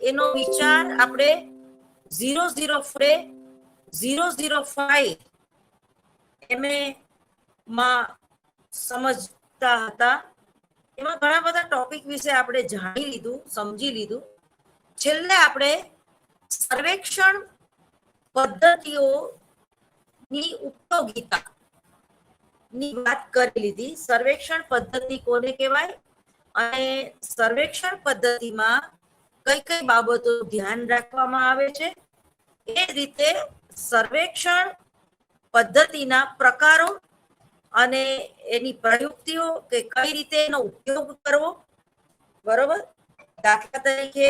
એનો વિચાર આપણે 005 માં સમજતા હતા. એમાં ઘણા બધા ટોપિક વિશે આપણે જાણી લીધું, સમજી લીધું. છેલ્લે આપણે સર્વેક્ષણ પદ્ધતિઓની ઉપયોગિતા ની વાત કરી લીધી. સર્વેક્ષણ પદ્ધતિ કોને કહેવાય અને સર્વેક્ષણ પદ્ધતિમાં કઈ કઈ બાબતો ધ્યાન રાખવામાં આવે છે, એ રીતે સર્વેક્ષણ પદ્ધતિના પ્રકારો અને એની પ્રયુક્તિઓ કે કઈ રીતે એનો ઉપયોગ કરવો. બરોબર. દાખલા તરીકે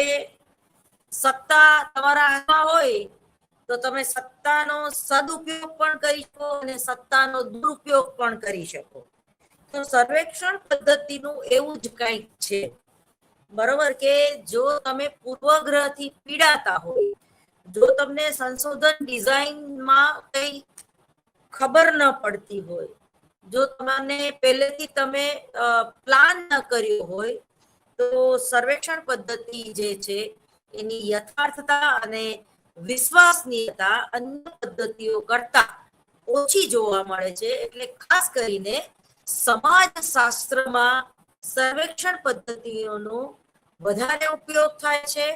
સત્તા તમારા હાથમાં હોય તો તમે સત્તાનો સદુપયોગ પણ કરી શકો અને સત્તાનો દુરુપયોગ પણ કરી શકો. તો સર્વેક્ષણ પદ્ધતિનું એવું જ કંઈક છે. બરોબર કે જો તમે પૂર્વગ્રહથી પીડાતા હોય, જો તમને સંશોધન ડિઝાઇનમાં કઈ ખબર ન પડતી હોય, જો તમને પહેલેથી તમે પ્લાન ન કર્યો હોય, તો સર્વેક્ષણ પદ્ધતિ જે છે એની યથાર્થતા અને વિશ્વસનીયતા અન્ય પદ્ધતિઓ કરતા ઓછી જોવા મળે છે. એટલે ખાસ કરીને સમાજશાસ્ત્રમાં સર્વેક્ષણ પદ્ધતિઓનો વધારે ઉપયોગ થાય છે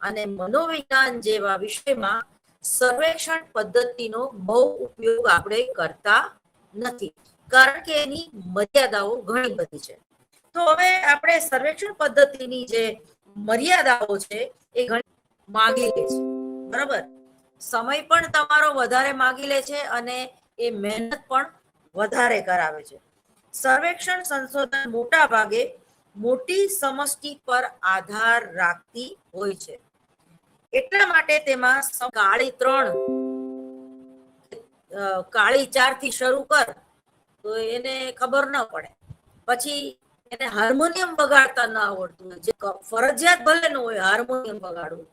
અને મનોવિજ્ઞાન જેવા વિષયમાં સર્વેક્ષણ પદ્ધતિનો બહુ ઉપયોગ આપણે કરતા નથી, કારણ કે એની મર્યાદાઓ ઘણી બધી છે. તો હવે આપણે સર્વેક્ષણ પદ્ધતિની જે મર્યાદાઓ છે એ ઘણી માગી લે છે. બરાબર. સમય પણ તમારો વધારે માગી લે છે અને એ મહેનત પણ વધારે કરાવે છે. સર્વેક્ષણ સંશોધન મોટા ભાગે મોટી સમષ્ટિ પર આધાર રાખતી હોય છે. એટલા માટે તેમાં કાળી 3 કાળી 4 થી શરૂ કર તો એને ખબર ન પડે. પછી એને હાર્મોનિયમ વગાડતા ન આવડતું હોય, જે ફરજિયાત ભલે ન હોય હાર્મોનિયમ વગાડવું,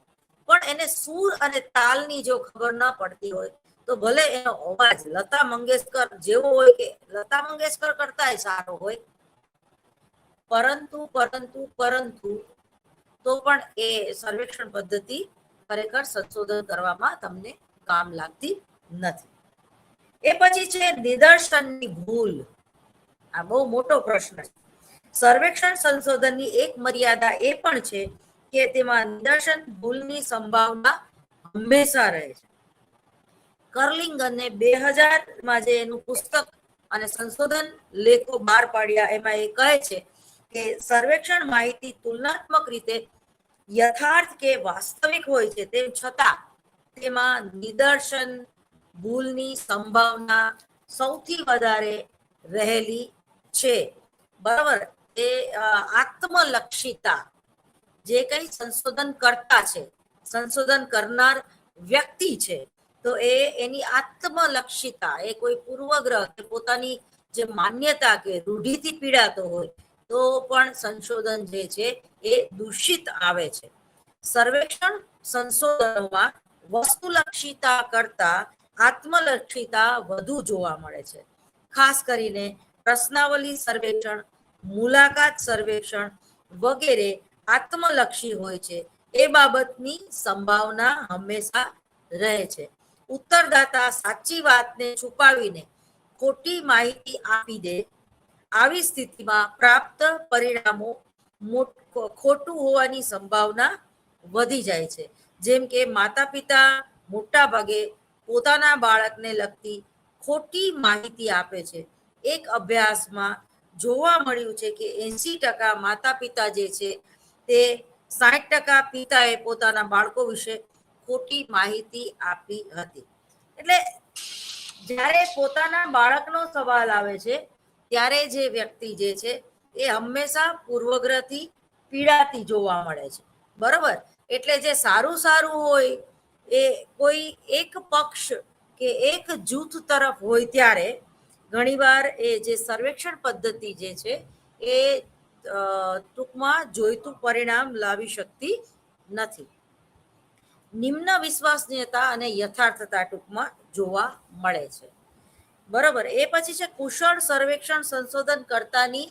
પણ એને સૂર અને તાલની જો ખબર ન પડતી હોય તો ભલે એનો અવાજ લતા મંગેશકર જેવો હોય કે લતા મંગેશકર કરતાય સારો હોય, પરંતુ તો પણ એ સર્વેક્ષણ પદ્ધતિ ખરેખર સંશોધન કરવામાં તમને કામ લાગતી નથી. એ પછી છે નિદર્શનની ભૂલ. આ બહુ મોટો પ્રશ્ન છે. સર્વેક્ષણ સંશોધનની એક મર્યાદા એ પણ છે કે તેમાં નિદર્શન ભૂલની સંભાવના હંમેશા રહે છે. કર્લિંગ અને 2000 જે એનું પુસ્તક અને સંશોધન લેખો બહાર પાડ્યા એમાં એ કહે છે કે સર્વેક્ષણ માહિતી તુલનાત્મક રીતે યથાર્થ કે વાસ્તવિક હોય છે, તેમ છતાં તેમાં નિદર્શન ભૂલની સંભાવના સૌથી વધારે રહેલી છે. બરાબર. એ આત્મલક્ષિતા જે કઈ સંશોધન કરતા છે, સંશોધન કરનાર વ્યક્તિ છે, તો એની આત્મલક્ષિતા, એ કોઈ પૂર્વગ્રહ કે પોતાની જે માન્યતા કે રૂઢિથી પીડાતો હોય તો પણ સંશોધન જે છે એ દૂષિત આવે છે. સર્વેક્ષણ સંશોધનોમાં વસ્તુલક્ષિતા કરતા આત્મલક્ષિતા વધુ જોવા મળે છે. ખાસ કરીને પ્રશ્નાવલી સર્વેક્ષણ, મુલાકાત સર્વેક્ષણ વગેરે આત્મલક્ષી હોય છે. એ બાબતની સંભાવના હંમેશા રહે છે. ઉત્તરદાતા સાચી વાતને છુપાવીને ખોટી માહિતી આપી દે, આવી સ્થિતિમાં પ્રાપ્ત પરિણામો ખોટું હોવાની સંભાવના વધી જાય છે. જેમ કે માતા પિતા મોટા ભાગે પોતાના બાળકને લગતી ખોટી માહિતી આપે છે. એક અભ્યાસમાં જોવા મળ્યું છે કે 80% માતા પિતા જે છે તે 60% પિતાએ પોતાના બાળકો વિશે ખોટી માહિતી આપી હતી. એટલે જ્યારે પોતાના બાળકનો સવાલ આવે છે ત્યારે જે વ્યક્તિ જે છે એ હંમેશા પૂર્વગ્રહથી પીડાતી જોવા મળે છે. બરોબર. એટલે જે સારું હોય એ કોઈ એક પક્ષ કે એક જૂથ તરફ હોય ત્યારે ઘણીવાર એ જે સર્વેક્ષણ પદ્ધતિ જે છે એ ટૂંકમાં જોઈતું પરિણામ લાવી શકતી નથી. નિમ્ન વિશ્વસનીયતા અને યથાર્થતા ટૂંકમાં જોવા મળે છે. બરોબર. એ પછી છે કુશળ સર્વેક્ષણ સંશોધન કરતાની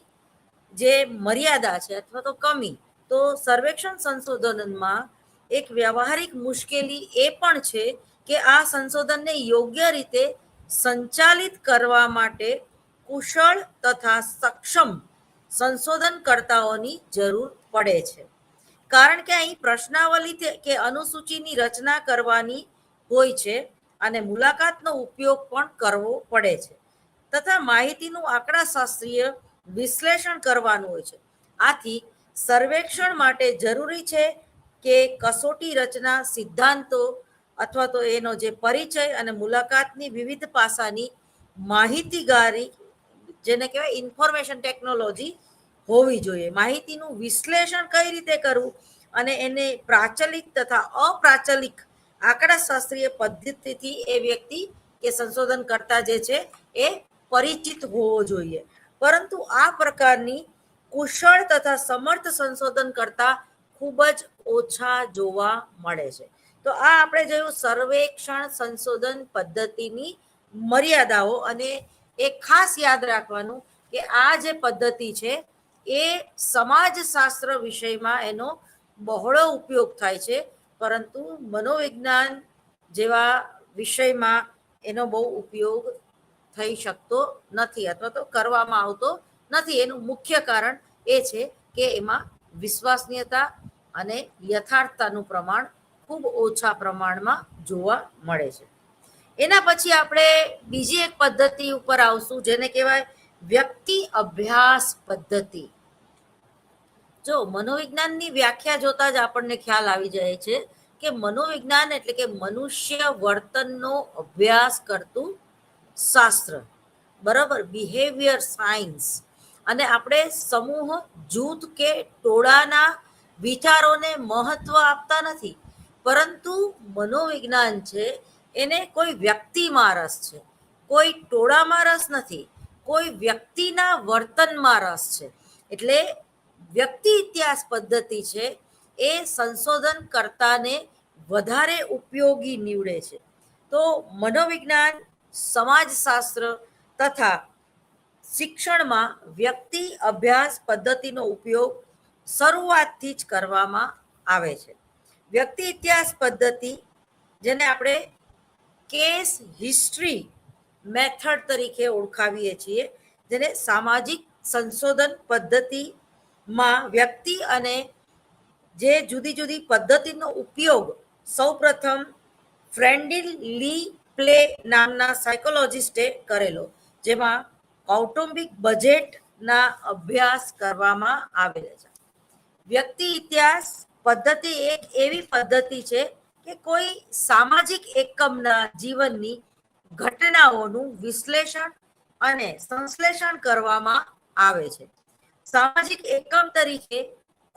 જે મર્યાદા છે અથવા તો કમી. તો સર્વેક્ષણ સંશોધનમાં એક વ્યવહારિક મુશ્કેલી એ પણ છે કે આ સંશોધનને યોગ્ય રીતે સંચાલિત કરવા માટે કુશળ તથા સક્ષમ સંશોધનકર્તાઓની જરૂર પડે છે. કારણ કે અહીં પ્રશ્નાવલી કે અનુસૂચિની રચના કરવાની હોય છે અને મુલાકાતનો ઉપયોગ પણ કરવો પડે છે તથા માહિતીનું આંકડાશાસ્ત્રીય વિશ્લેષણ કરવાનું હોય છે. આથી સર્વેક્ષણ માટે જરૂરી છે કે કસોટી રચના સિદ્ધાંતો અથવા તો એનો જે પરિચય અને મુલાકાતની વિવિધ પાસાની માહિતીગારી, જેને કહેવાય ઇન્ફોર્મેશન ટેકનોલોજી હોવી જોઈએ. માહિતીનું વિશ્લેષણ કઈ રીતે કરવું અને એને પ્રાચલિક તથા અપ્રાચલિક આંકડાશાસ્ત્રીય પદ્ધતિથી એ વ્યક્તિ કે સંશોધન કરતા જે છે એ પરિચિત હોવો જોઈએ. પરંતુ આ પ્રકારની કુશળ તથા સમર્થ સંશોધન કરતા ખૂબ જ ઓછા જોવા મળે છે. તો આ આપણે જોયું સર્વેક્ષણ સંશોધન પદ્ધતિની મર્યાદાઓ, અને એ ખાસ યાદ રાખવાનું કે આ જે પદ્ધતિ છે એ સમાજશાસ્ત્ર વિષયમાં એનો બહોળો ઉપયોગ થાય છે, પરંતુ મનોવિજ્ઞાન જેવા વિષયમાં એનો બહુ ઉપયોગ થઈ શકતો નથી અથવા તો કરવામાં આવતો નથી. એનું મુખ્ય કારણ એ છે કે એમાં વિશ્વસનીયતા અને યથાર્થતાનું પ્રમાણ ખૂબ ઓછા પ્રમાણમાં જોવા મળે છે. એના પછી આપણે બીજી એક પદ્ધતિ ઉપર આવશું, જેને કહેવાય વ્યક્તિ અભ્યાસ પદ્ધતિ. જો મનોવિજ્ઞાનની વ્યાખ્યા જોતા જ આપણને ખ્યાલ આવી જાય છે કે મનોવિજ્ઞાન એટલે કે મનુષ્ય વર્તનનો અભ્યાસ કરતું શાસ્ત્ર, બરાબર, બિહેવિયર સાયન્સ. અને આપણે સમૂહ, જૂથ કે ટોળાના વિચારોને મહત્વ આપતા નથી, પરંતુ મનોવિજ્ઞાન છે એને કોઈ વ્યક્તિમાં રસ છે, કોઈ ટોળામાં રસ નથી, કોઈ વ્યક્તિના વર્તનમાં રસ છે. એટલે વ્યક્તિ ઇતિહાસ પદ્ધતિ છે એ સંશોધન કરતાને વધારે ઉપયોગી નીવડે છે. તો મનોવિજ્ઞાન, સમાજશાસ્ત્ર તથા શિક્ષણમાં વ્યક્તિ અભ્યાસ પદ્ધતિનો ઉપયોગ શરૂઆતથી જ કરવામાં આવે છે. વ્યક્તિ ઇતિહાસ પદ્ધતિ, જેને આપણે કેસ હિસ્ટ્રી મેથડ તરીકે ઓળખાવીએ છીએ, જેને સામાજિક સંશોધન પદ્ધતિમાં વ્યક્તિ અને જે જુદી જુદી પદ્ધતિનો ઉપયોગ સૌપ્રથમ ફ્રેન્ડિલ લી પ્લે નામના સાયકોલોજિસ્ટે કરેલો, જેમાં કૌટુંબિક બજેટના અભ્યાસ કરવામાં આવેલા છે. વ્યક્તિ ઇતિહાસ પદ્ધતિ એક એવી પદ્ધતિ છે કે કોઈ સામાજિક એકમના જીવનની ઘટનાઓનું વિશ્લેષણ અને સંશ્લેષણ કરવામાં આવે છે. સામાજિક એકમ તરીકે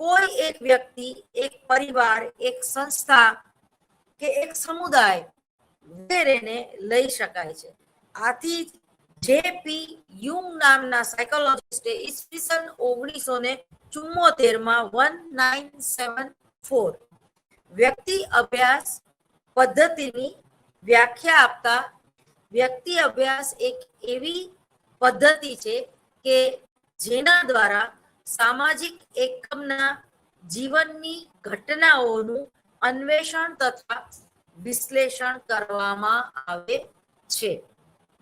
કોઈ એક વ્યક્તિ, એક પરિવાર, એક સંસ્થા કે એક સમુદાય વગેરેને લઈ શકાય છે. આથી જે.પી. યુંગ નામના સાયકોલોજિસ્ટે ઈસવીસન 1974 વ્યક્તિ અભ્યાસ પદ્ધતિની વ્યાખ્યા આપતા, વ્યક્તિ અભ્યાસ એક એવી પદ્ધતિ છે કે જેના દ્વારા સામાજિક એકમના જીવનની ઘટનાઓનું અન્વેષણ તથા વિશ્લેષણ કરવામાં આવે છે.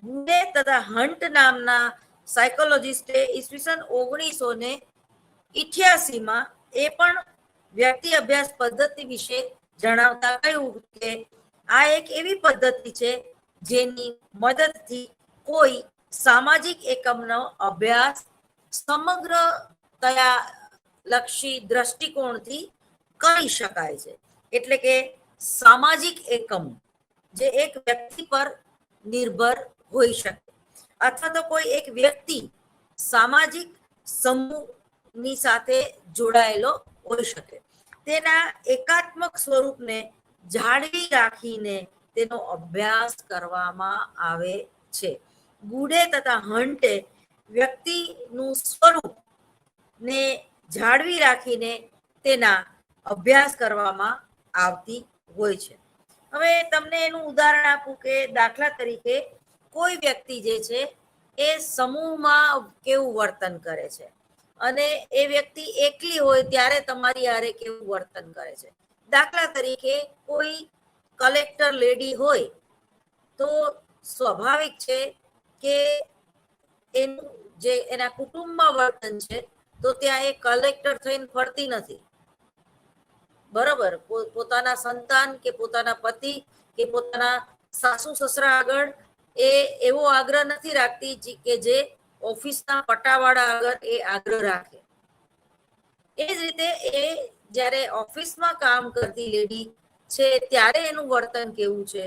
ગુડે તથા હન્ટ નામના સાયકોલોજિસ્ટે ઈસવીસન 1988માં એ પણ વ્યક્તિ અભ્યાસ પદ્ધતિ વિશે જણાવતા કહ્યું કે આ એક એવી પદ્ધતિ છે જેની મદદથી કોઈ સામાજિક એકમનો અભ્યાસ સમગ્રતયા લક્ષી દ્રષ્ટિકોણથી કરી શકાય છે. એટલે કે સામાજિક એકમ જે એક વ્યક્તિ પર નિર્ભર હોઈ શકે, અથવા તો કોઈ એક વ્યક્તિ સામાજિક સમૂહની સાથે જોડાયેલો હોઈ શકે, તેના એકાત્મક સ્વરૂપને જાળવી રાખીને તેનો અભ્યાસ કરવામાં આવે છે. ગુડે તથા હન્ટે વ્યક્તિનું સ્વરૂપ ને જાળવી રાખીને તેના અભ્યાસ કરવામાં આવતી હોય છે. હવે તમને એનું ઉદાહરણ આપું કે દાખલા તરીકે કોઈ વ્યક્તિ જે છે એ સમૂહમાં કેવું વર્તન કરે છે, અને એ વ્યક્તિ એકલી હોય ત્યારે તમારી હારે કેવું વર્તન કરે છે. દાખલા તરીકે કોઈ કલેક્ટર લેડી હોય તો સ્વાભાવિક છે કે એનું જે એના કુટુંબમાં વર્તન છે તો ત્યાં એ કલેક્ટર થઈને ફરતી નથી, બરોબર. પોતાના સંતાન કે પોતાના પતિ કે પોતાના સાસુ સસરા આગળ એ એવો આગ્રહ નથી રાખતી કે જે ઓફિસના પટાવાળા આગળ એ આગ્રહ રાખે. એ જ રીતે એ જ્યારે ઓફિસમાં કામ કરતી લેડી છે ત્યારે એનું વર્તન કેવું છે,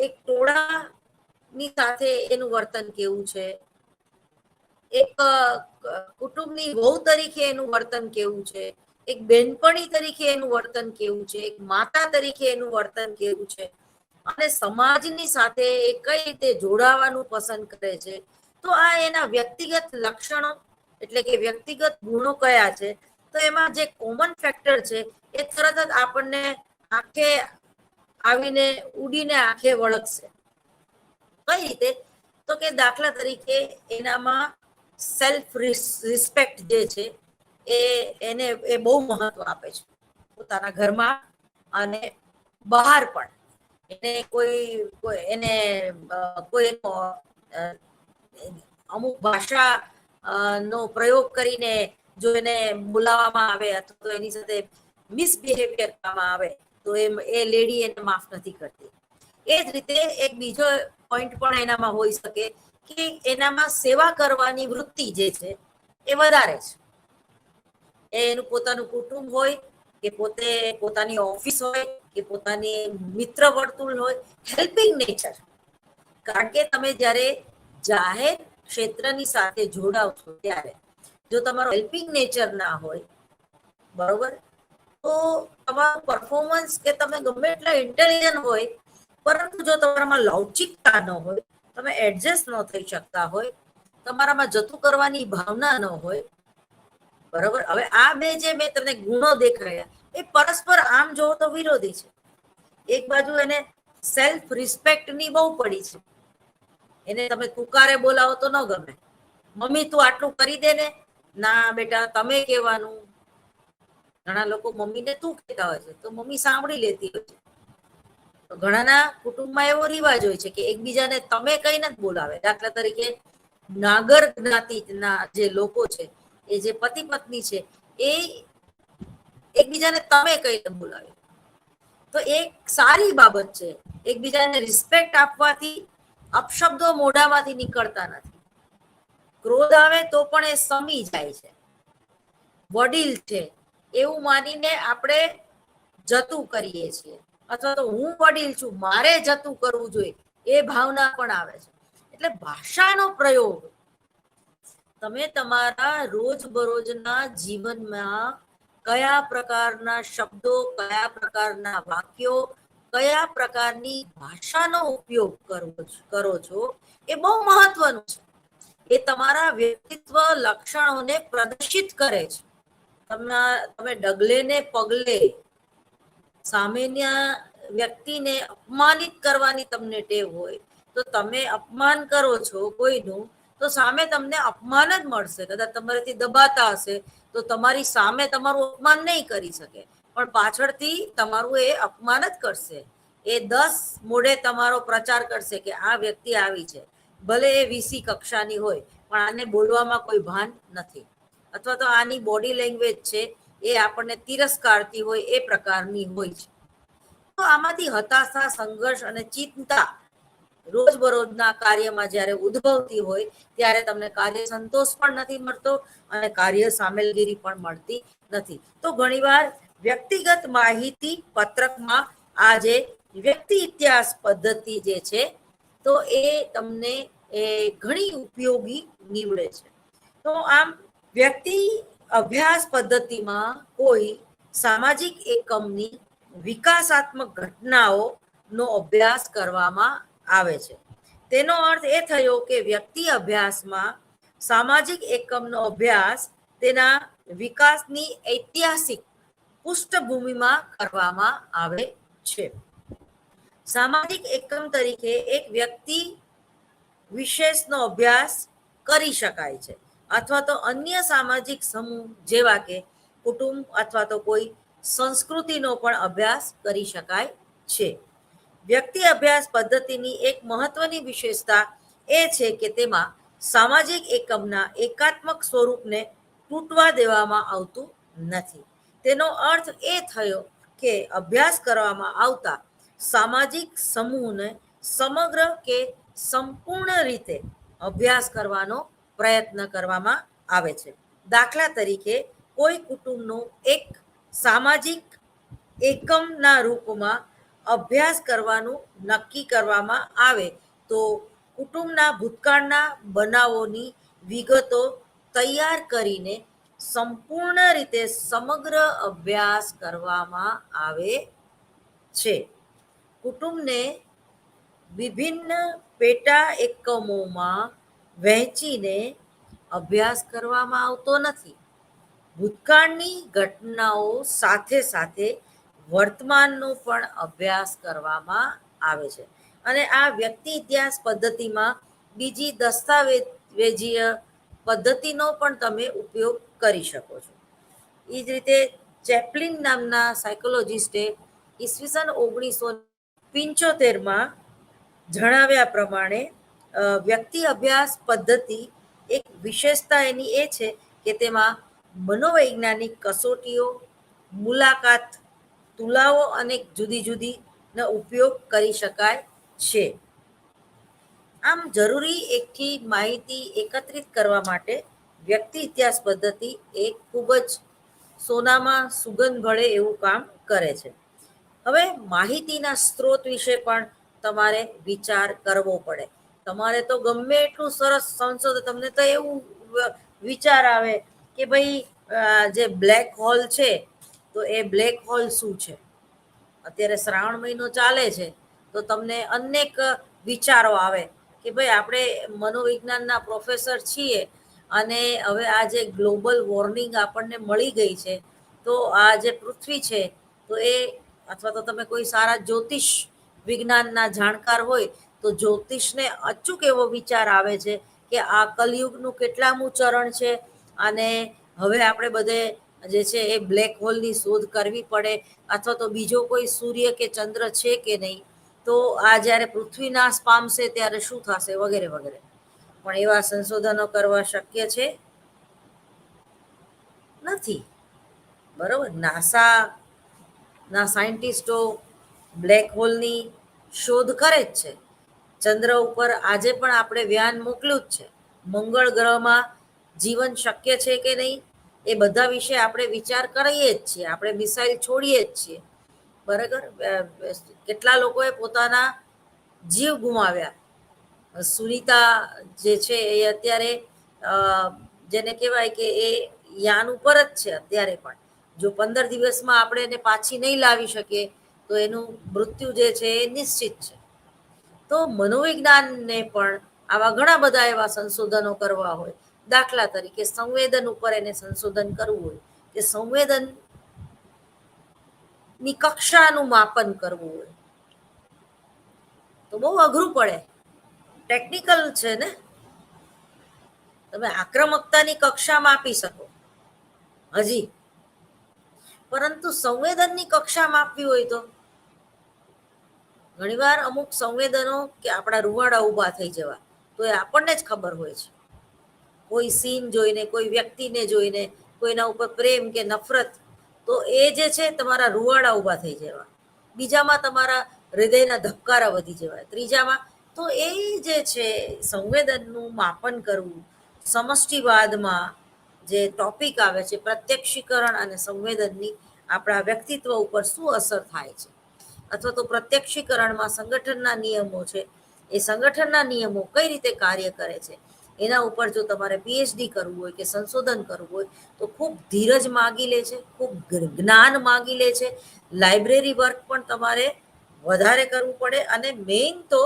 એક ટોળાની સાથે એનું વર્તન કેવું છે, એક કુટુંબની વહુ તરીકે એનું વર્તન કેવું છે, એક બેનપણી તરીકે એનું વર્તન કેવું છે, એક માતા તરીકે એનું વર્તન કેવું છે, અને સમાજની સાથે એ કઈ રીતે જોડાવાનું પસંદ કરે છે. તો આ એના વ્યક્તિગત લક્ષણો એટલે કે વ્યક્તિગત ગુણો કયા છે, તો એમાં જે કોમન ફેક્ટર છે એ તરત જ આપણને આંખે આવીને ઉડીને આંખે વળગશે. કઈ રીતે? તો કે દાખલા તરીકે એનામાં સેલ્ફ રિસ્પેક્ટ જે છે એને એ બહુ મહત્વ આપે છે, પોતાના ઘરમાં અને બહાર પણ. એને એને કોઈ અમુક ભાષા નો પ્રયોગ કરીને જો એને બોલાવવામાં આવે અથવા તો એની સાથે મિસબિહેવિયર કરવામાં આવે તો એ લેડી એને માફ નથી કરતી. એ જ રીતે એક બીજો પોઈન્ટ પણ એનામાં હોઈ શકે કે એનામાં સેવા કરવાની વૃત્તિ જે છે એ વધારે છે. એનું પોતાનું કુટુંબ હોય કે પોતે પોતાની ઓફિસ હોય કે પોતાની મિત્ર વર્તુળ હોય, હેલ્પિંગ નેચર. કારણ કે તમે જ્યારે જાહેર ક્ષેત્રની સાથે જોડાવ છો ત્યારે જો તમારો હેલ્પિંગ નેચર ના હોય, બરોબર, તો તમારું પરફોર્મન્સ કે તમે ગમે એટલા ઇન્ટેલિજન્ટ હોય પરંતુ જો તમારામાં લવચિકતા ન હોય, તમે એડજસ્ટ ન થઈ શકતા હોય, તમારામાં જતું કરવાની ભાવના ન હોય, બરોબર. હવે આ બે જે મેં તમને ગુણો દેખાડ્યા એ પરસ્પર આમ જોવો તો વિરોધી છે. એક બાજુ એને સેલ્ફ રિસ્પેક્ટ ની બહુ પડી છે, એને તમે તુકારે બોલાવો તો ન ગમે, મમ્મી તું આટલું કરી દે ને, ના બેટા તમે કહેવાનું. ઘણા લોકો મમ્મીને તું કહેતા હોય છે તો મમ્મી સાંભળી લેતી હોય છે. ઘણાના કુટુંબમાં એવો રિવાજ હોય છે કે એકબીજાને તમે કઈ નથી બોલાવે. દાખલા તરીકે નાગર જ્ઞાતિના જે લોકો છે, એ જે પતિ પત્ની છે, એ એકબીજાને તમે કઈને બોલાવે. તો એક સારી બાબત છે, એકબીજાને રિસ્પેક્ટ આપવાથી અપશબ્દો મોઢામાંથી નીકળતા નથી. ક્રોધ આવે તો પણ એ સમી જાય છે, વડીલ છે એવું માનીને આપણે જતું કરીએ છીએ, અથવા તો હું વડીલ છું મારે જતું કરવું જોઈએ એ ભાવના પણ આવે છે. એટલે ભાષાનો પ્રયોગ તમે તમારા રોજબરોજના જીવનમાં કયા પ્રકારના શબ્દો, કયા પ્રકારના વાક્યો, કયા પ્રકારની ભાષાનો ઉપયોગ કરો છો એ બહુ મહત્વનું છે. એ તમારા વ્યક્તિત્વ લક્ષણોને પ્રદર્શિત કરે છે. તમે ડગલે ને પગલે સામાન્ય વ્યક્તિને અપમાનિત કરવાની તમને ટેવ હોય તો તમે અપમાન કરો છો કોઈનું તો સામે તમને અપમાન જ મળશે. કદાચ તમારાથી દબાતા હશે તો તમારી સામે તમારું અપમાન નહીં કરી શકે, પણ પાછળથી તમારું એ અપમાન જ કરશે. એ 10 મોઢે તમારો પ્રચાર કરશે કે આ વ્યક્તિ આવી છે, ભલે એ વીસી કક્ષાની હોય પણ આને બોલવામાં કોઈ ભાન નથી, અથવા તો આની બોડી લેંગ્વેજ છે એ આપણને તિરસ્કારતી હોય એ પ્રકારની હોય છે. તો આમાંથી હતાશા, સંઘર્ષ અને ચિંતા રોજબરોજના કાર્યમાં જ્યારે ઉદ્ભવતી હોય ત્યારે તમને કાર્ય સંતોષ પણ નથી મળતો અને કાર્ય સામેલગીરી પણ મળતી નથી. તો ઘણીવાર વ્યક્તિગત માહિતી પત્રકમાં આ જે વ્યક્તિ ઇતિહાસ પદ્ધતિ જે છે તો એ તમને ઘણી ઉપયોગી નીવડે છે. તો આમ વ્યક્તિ અભ્યાસ પદ્ધતિમાં કોઈ સામાજિક એકમની વિકાસાત્મક ઘટનાઓ નો અભ્યાસ કરવામાં આવે છે. તેનો અર્થ એ થયો કે વ્યક્તિ અભ્યાસમાં સામાજિક એકમનો અભ્યાસ તેના વિકાસની ઐતિહાસિક પૃષ્ઠભૂમિમાં કરવામાં આવે છે. સામાજિક એકમ તરીકે એક વ્યક્તિ વિશેષનો અભ્યાસ કરી શકાય છે, અથવા તો અન્ય સામાજિક સમૂહ જેવા કે કુટુંબ અથવા તો કોઈ સંસ્કૃતિનો પણ અભ્યાસ કરી શકાય છે. વ્યક્તિ અભ્યાસ પદ્ધતિની એક મહત્વની વિશેષતા એ છે કે તેમાં સામાજિક એકમના એકાત્મક સ્વરૂપને તૂટવા દેવામાં આવતું નથી. તેનો અર્થ એ થયો કે અભ્યાસ કરવામાં આવતા સામાજિક સમૂહને સમગ્ર કે સંપૂર્ણ રીતે અભ્યાસ કરવાનો પ્રયત્ન કરવામાં આવે છે. દાખલા તરીકે કોઈ કુટુંબનો એક સામાજિક એકમના રૂપમાં અભ્યાસ કરવાનું નક્કી કરવામાં આવે તો કુટુંબના ભૂતકાળના બનાવોની વિગતો તૈયાર કરીને સંપૂર્ણ રીતે સમગ્ર અભ્યાસ કરવામાં આવે છે. કુટુંબને વિભિન્ન પેટા એકમોમાં વહેંચીને અભ્યાસ કરવામાં આવતો નથી. ભૂતકાળની ઘટનાઓ સાથે સાથે વર્તમાનનો પણ અભ્યાસ કરવામાં આવે છે. અને આ વ્યક્તિ ઇતિહાસ પદ્ધતિમાં બીજી દસ્તાવેજીય પદ્ધતિનો પણ તમે ઉપયોગ કરી શકો છો. એ જ રીતે ચેપ્લિન નામના સાયકોલોજિસ્ટે ઈસવીસન 1975માં જણાવ્યા પ્રમાણે વ્યક્તિ અભ્યાસ પદ્ધતિ એક વિશેષતા એની એ છે કે તેમાં મનોવૈજ્ઞાનિક કસોટીઓ, મુલાકાત, તુલાવો અને જુદી જુદીનો ઉપયોગ કરી શકાય છે. આમ જરૂરી એકઠી માહિતી એકત્રિત કરવા માટે વ્યક્તિ ઇતિહાસ પદ્ધતિ એ ખૂબ જ સોનામાં સુગંધ ભળે એવું કામ કરે છે. હવે માહિતીના સ્ત્રોત વિશે પણ તમારે વિચાર કરવો પડે. તમારે તો ગમે એટલું સરસ સંશોધન, તમને તો એવું વિચાર આવે કે ભાઈ જે બ્લેક હોલ છે તો એ બ્લેક હોલ શું છે. અત્યારે શ્રાવણ મહિનો ચાલે છે તો તમને અનેક વિચારો આવે કે ભાઈ આપણે મનોવિજ્ઞાનના પ્રોફેસર છીએ અને હવે આ જે ગ્લોબલ વોર્મિંગ આપણને મળી ગઈ છે તો આ જે પૃથ્વી છે તો એ, અથવા તો તમે કોઈ સારા જ્યોતિષ વિજ્ઞાનના જાણકાર હોય તો જ્યોતિષને અચૂક એવો વિચાર આવે છે કે આ કલયુગનું કેટલામું ચરણ છે અને હવે આપણે બધે જે છે એ બ્લેક હોલની શોધ કરવી પડે, અથવા તો બીજો કોઈ સૂર્ય કે ચંદ્ર છે કે નહીં, તો આ જ્યારે પૃથ્વી નાશ પામશે ત્યારે શું થશે વગેરે વગેરે. પણ એવા સંશોધનો કરવા શક્ય છે નથી. બરોબર, નાસાના સાયન્ટિસ્ટો બ્લેક હોલની શોધ કરે જ છે. ચંદ્ર ઉપર આજે પણ આપણે વ્યાન મોકલ્યું જ છે. મંગળ ગ્રહમાં જીવન શક્ય છે કે નહીં એ બધા વિશે આપણે વિચાર કરીએ જ છીએ. આપણે મિસાઇલ છોડીએ જ છીએ. બરાબર, કેટલા લોકોએ પોતાના જીવ ગુમાવ્યા. સુનીતા જે છે એ અત્યારે જેને કહેવાય કે એ યાન ઉપર જ છે અત્યારે પણ. જો 15 દિવસમાં આપણે એને પાછી નહીં લાવી શકીએ તો એનું મૃત્યુ જે છે એ નિશ્ચિત છે. તો મનોવિજ્ઞાનને પણ આવા ઘણા બધા એવા સંશોધનો કરવા હોય. દાખલા તરીકે સંવેદન ઉપર એને સંશોધન કરવું હોય કે સંવેદનની કક્ષાનું માપન કરવું હોય તો બહુ અઘરું પડે, ટેકનિકલ છે ને. તમે આક્રમકતાની કક્ષા માપી શકો હજી, પરંતુ સંવેદનની કક્ષા માપવી હોય તો ઘણીવાર અમુક સંવેદનો કે આપણા રૂવાડા ઊભા થઈ જવા તો એ આપણને જ ખબર હોય છે. કોઈ સીન જોઈને, કોઈ વ્યક્તિને જોઈને, કોઈના ઉપર પ્રેમ કે નફરત, તો એ જે છે તમારા રૂવાડા ઊભા થઈ જવા. બીજામાં તમારા હૃદયના ધબકારા વધી જવાય. ત્રીજામાં તો એ જે છે સંવેદનનું માપન કરવું. સમષ્ટિવાદમાં જે ટોપિક આવે છે પ્રત્યક્ષીકરણ અને સંવેદનની આપણા વ્યક્તિત્વ ઉપર શું અસર થાય છે, અથવા તો પ્રત્યક્ષીકરણમાં સંગઠનના નિયમો છે, એ સંગઠનના નિયમો કઈ રીતે કાર્ય કરે છે, એના ઉપર જો તમારે પીએચડી કરવું હોય કે સંશોધન કરવું હોય તો ખૂબ ધીરજ માગી લે છે, ખૂબ જ્ઞાન માગી લે છે. લાઇબ્રેરી વર્ક પણ તમારે વધારે કરવું પડે અને મેઇન તો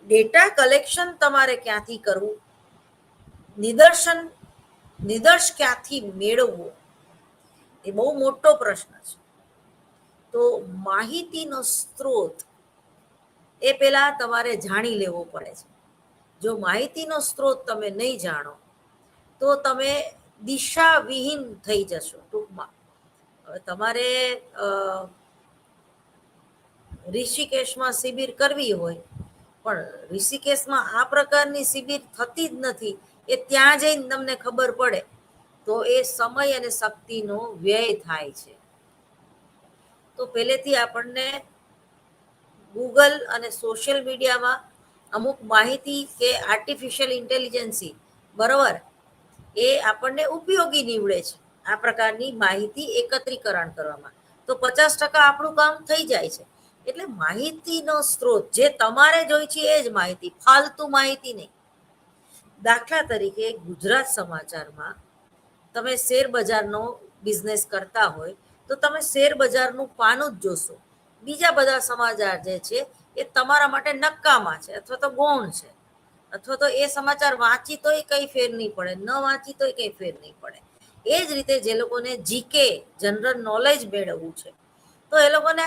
ડેટા કલેક્શન તમારે ક્યાંથી કરવું, નિદર્શ ક્યાંથી મેળવવો, એ બહુ મોટો પ્રશ્ન છે. તો માહિતીનો સ્ત્રોત એ પહેલા તમારે જાણી લેવો પડે છે. જો માહિતીનો સ્ત્રોત તમે નહીં જાણો તો તમે દિશાવિહીન થઈ જશો. ટૂંકમાં તમારે ઋષિકેશમાં શિબિર કરવી હોય, પણ ઋષિકેશમાં આ પ્રકારની શિબિર થતી જ નથી, એ ત્યાં જઈને તમને ખબર પડે તો એ સમય અને શક્તિનો વ્યય થાય છે. તો પહેલેથી આપણને ગૂગલ અને સોશિયલ મીડિયામાં અમુક માહિતી કે આર્ટિફિશિયલ ઇન્ટેલિજન્સી, બરોબર, એ આપણને ઉપયોગી નીવડે છે આ પ્રકારની માહિતી એકત્રીકરણ કરવામાં. તો 50% આપણું કામ થઈ જાય છે. એટલે માહિતીનો સ્ત્રોત જે તમારે જોઈ છે એ જ માહિતી, ફાલતુ માહિતી નહીં. દાખલા તરીકે ગુજરાત સમાચારમાં તમે શેર બજારનો બિઝનેસ કરતા હોય તો તમે શેર બજારનું પાનું જ જોશો. બીજા બધા સમાચાર જે છે એ તમારા માટે નકામા છે અથવા તો ગૌણ છે, અથવા તો એ સમાચાર વાંચી તોય કઈ ફેર નહીં પડે, ન વાંચી તોય કઈ ફેર નહીં પડે. એ જ રીતે જે લોકોને જીકે જનરલ નોલેજ મેળવવું છે તો એ લોકોને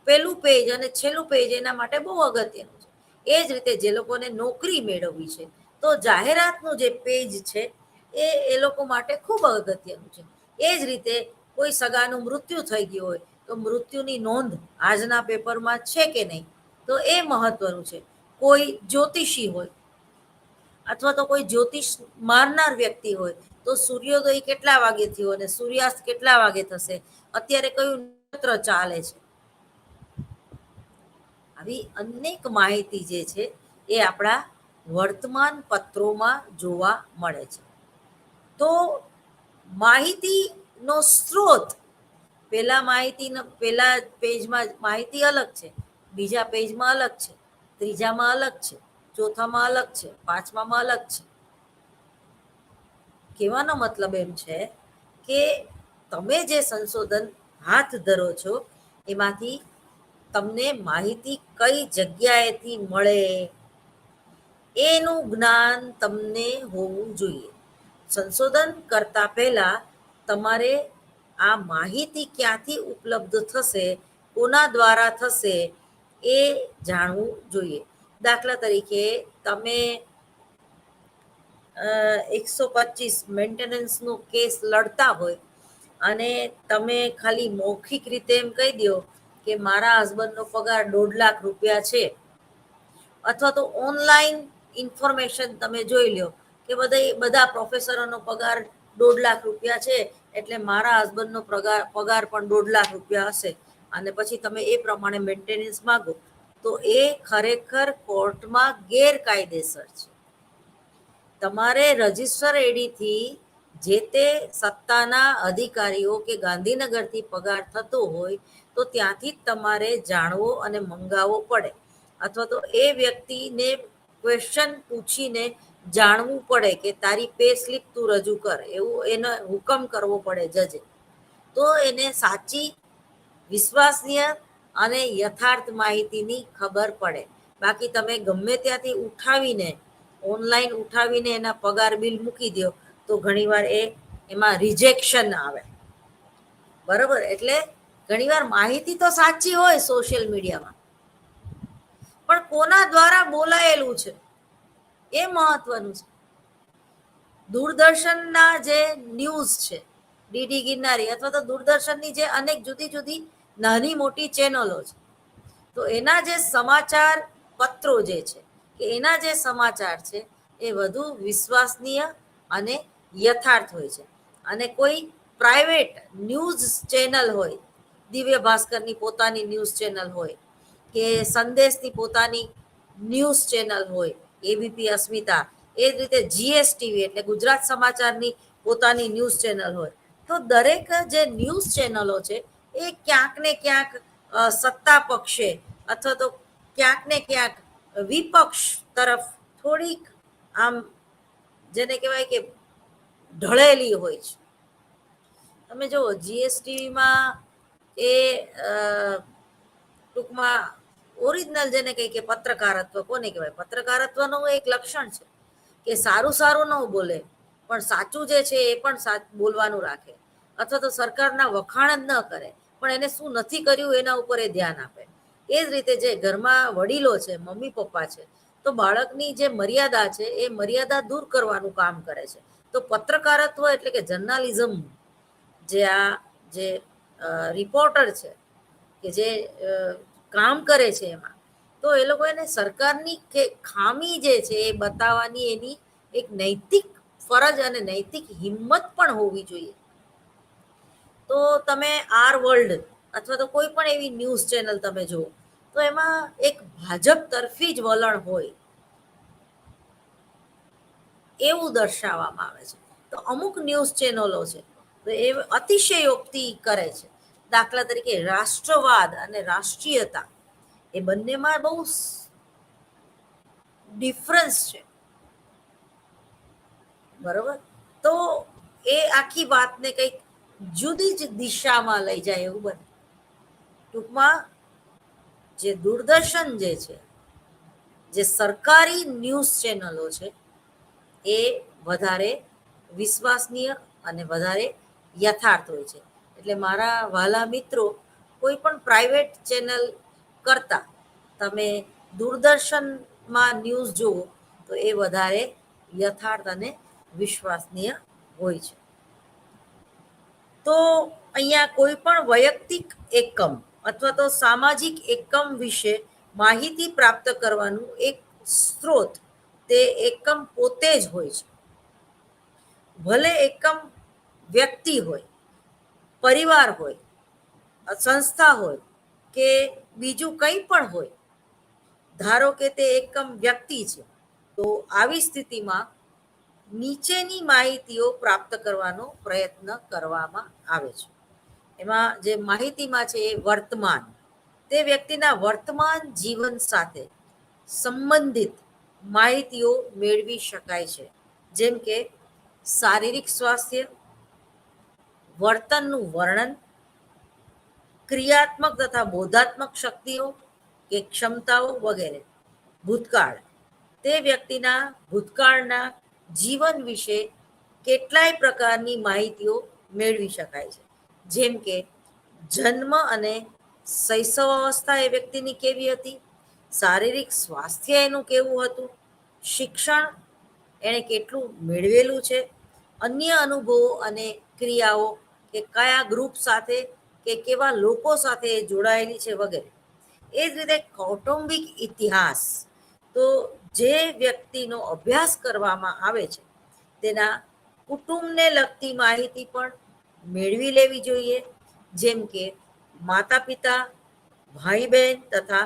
પેલું પેજ અને છેલ્લું પેજ એના માટે બહુ અગત્યનું છે. એ જ રીતે જે લોકોને નોકરી મેળવવી છે તો જાહેરાતનું જે પેજ છે એ લોકો માટે ખૂબ અગત્યનું છે. એ જ રીતે કોઈ સગાનું મૃત્યુ થઈ ગયું હોય તો મૃત્યુની નોંધ આજના પેપરમાં છે કે નહીં, તો એ મહત્વનું છે. કોઈ જ્યોતિષી હોય અથવા તો કોઈ જ્યોતિષ મારનાર વ્યક્તિ હોય તો સૂર્યોદય કેટલા વાગે થયો અને સૂર્યાસ્ત કેટલા વાગે થશે, અત્યારે કયું નક્ષત્ર ચાલે છે, આવી અનેક માહિતી જે છે એ આપણા વર્તમાન પત્રોમાં જોવા મળે છે. તો માહિતીનો સ્ત્રોત, પેલા પેજમાં માહિતી અલગ છે, બીજા પેજમાં અલગ છે, ત્રીજામાં અલગ છે, ચોથામાં અલગ છે, પાંચમામાં અલગ છે. કહેવાનો મતલબ એમ છે કે તમે જે સંશોધન હાથ ધરો છો એમાંથી તમને માહિતી કઈ જગ્યાએથી મળે એનું જ્ઞાન તમને હોવું જોઈએ. સંશોધન કરતા પહેલા તમારે આ માહિતી ક્યાંથી ઉપલબ્ધ થશે, કોના દ્વારા થશે એ જાણવું જોઈએ. દાખલા તરીકે તમે 125 મેન્ટેનન્સનો કેસ લડતા હોય અને તમે ખાલી મૌખિક રીતે એમ કહી દો કે મારા હસબન્ડનો પગાર 1.5 લાખ રૂપિયા છે, અથવા તો ઓનલાઈન ઇન્ફોર્મેશન તમે જોઈ લો કે બધા પ્રોફેસરોનો પગાર 1.5 લાખ રૂપિયા છે, એટલે મારા હસબન્ડનો પગાર પણ 1.5 લાખ રૂપિયા હશે, અને પછી તમે એ પ્રમાણે મેન્ટેનન્સ માગો તો એ ખરેખર કોર્ટમાં ગેરકાયદેસર છે. તમારે રજિસ્ટર એડીથી જે તે સત્તાના અધિકારીઓ કે ગાંધીનગરથી પગાર થતો હોય તો ત્યાંથી જ તમારે જાણવો અને મંગાવવો પડે, અથવા તો એ વ્યક્તિને ક્વેશ્ચન પૂછીને જાણવું પડે કે તારી પે સ્લીપ તું રજૂ કર, એવું એને હુકમ કરવો પડે જજે. તો એને સાચી, વિશ્વાસનીય અને યથાર્થ માહિતીની ખબર પડે. બાકી તમે ગમે ત્યાંથી ઉઠાવીને, ઓનલાઈન ઉઠાવીને એના પગાર બિલ મૂકી દો તો ઘણીવાર એમાં રિજેક્શન આવે, બરોબર. એટલે ઘણીવાર માહિતી તો સાચી હોય સોશિયલ મીડિયામાં, પણ કોના દ્વારા બોલાયેલું છે એ મહત્વનું છે. દૂરદર્શનના જે ન્યૂઝ છે, ડીડી ગિરનારી અથવા તો દૂરદર્શનની જે અનેક જુદી જુદી નાની મોટી ચેનલો છે, તો એના જે સમાચાર પત્રો જે છે કે એના જે સમાચાર છે એ વધુ વિશ્વસનીય અને યથાર્થ હોય છે. અને કોઈ પ્રાઇવેટ ન્યૂઝ ચેનલ હોય, દિવ્ય ભાસ્કરની પોતાની ન્યૂઝ ચેનલ હોય કે સંદેશની પોતાની ન્યૂઝ ચેનલ હોય, એબીપી અસ્મિતા, એ જ રીતે જીએસટીવી એટલે ગુજરાત સમાચારની પોતાની ન્યૂઝ ચેનલ હોય, તો દરેક જે ન્યૂઝ ચેનલો છે એ ક્યાંક ને ક્યાંક સત્તા પક્ષે અથવા તો ક્યાંક ને ક્યાંક વિપક્ષ તરફ થોડીક આમ જેને કહેવાય કે ઢળેલી હોય છે. તમે જુઓ જીએસટીવીમાં એ ટૂંકમાં ઓરિજિનલ જેને કહે કે પત્રકારત્વ કોને કહેવાય, પત્રકારત્વનું એક લક્ષણ છે કે સારું સારું ન બોલે પણ સાચું જે છે એ પણ બોલવાનું રાખે, અથવા તો સરકારના વખાણ જ ન કરે પણ એને શું નથી કર્યું એના ઉપર એ ધ્યાન આપે. એ જ રીતે જે ઘરમાં વડીલો છે, મમ્મી પપ્પા છે, તો બાળકની જે મર્યાદા છે એ મર્યાદા દૂર કરવાનું કામ કરે છે. તો પત્રકારત્વ એટલે કે જર્નાલિઝમ જે આ જે રિપોર્ટર છે કે જે કામ કરે છે એમાં, તો એ લોકો એને સરકારની કે ખામી જે છે એ બતાવવાની એની એક નૈતિક ફરજ અને નૈતિક હિંમત પણ હોવી જોઈએ. તો તમે આર વર્લ્ડ અથવા તો કોઈ પણ એવી ન્યૂઝ ચેનલ તમે જુઓ, તો એમાં એક ભાજપ તરફી જ વલણ હોય એવું દર્શાવવામાં આવે છે. તો અમુક ન્યૂઝ ચેનલો છે તો એ અતિશયોક્તિ કરે છે. દાખલા તરીકે રાષ્ટ્રવાદ અને રાષ્ટ્રીયતા એ બંનેમાં બહુ ડિફરન્સ છે, બરોબર. તો એ આખી વાતને કંઈક જુદી જ દિશામાં લઈ જાય એવું બને. ટૂંકમાં જે દૂરદર્શન જે છે, જે સરકારી ન્યૂઝ ચેનલો છે, એ વધારે વિશ્વસનીય અને વધારે યથાર્થ હોય છે. એટલે મારા વાલા મિત્રો, કોઈ પણ પ્રાઇવેટ ચેનલ કરતા તમે દૂરદર્શનમાં ન્યૂઝ જુઓ તો એ વધારે યથાર્થ અને વિશ્વસનીય હોય છે. તો અહીંયા કોઈ પણ વૈયક્તિક એકમ અથવા તો સામાજિક એકમ વિશે માહિતી પ્રાપ્ત કરવાનું એક સ્ત્રોત તે એકમ પોતે જ હોય છે. ભલે એકમ વ્યક્તિ હોય, પરિવાર હોય, સંસ્થા હોય કે બીજું કંઈ પણ હોય. ધારો કે તે એકમ વ્યક્તિ છે, તો આવી સ્થિતિમાં નીચેની માહિતીઓ પ્રાપ્ત કરવાનો પ્રયત્ન કરવામાં આવે છે. એમાં જે માહિતીમાં છે એ વર્તમાન, તે વ્યક્તિના વર્તમાન જીવન સાથે સંબંધિત માહિતીઓ મેળવી શકાય છે. જેમ કે શારીરિક સ્વાસ્થ્ય, વર્તનનું વર્ણન, ક્રિયાત્મક તથા બોધાત્મક શક્તિઓ કે ક્ષમતાઓ વગેરે. ભૂતકાળ, તે વ્યક્તિના ભૂતકાળના જીવન વિશે કેટલાય પ્રકારની માહિતીઓ મેળવી શકાય છે. જેમ કે જન્મ અને શૈશવ અવસ્થા એ વ્યક્તિની કેવી હતી, શારીરિક સ્વાસ્થ્ય એનું કેવું હતું, શિક્ષણ એણે કેટલું મેળવેલું છે, અન્ય અનુભવો અને ક્રિયાઓ કે કયા ગ્રુપ સાથે કે કેવા લોકો સાથે જોડાયેલી છે વગેરે. એ જ રીતે કૌટુંબિક ઇતિહાસ, તો જે વ્યક્તિનો અભ્યાસ કરવામાં આવે છે તેના કુટુંબને લગતી માહિતી પણ મેળવી લેવી જોઈએ. જેમ કે માતા પિતા, ભાઈ બહેન તથા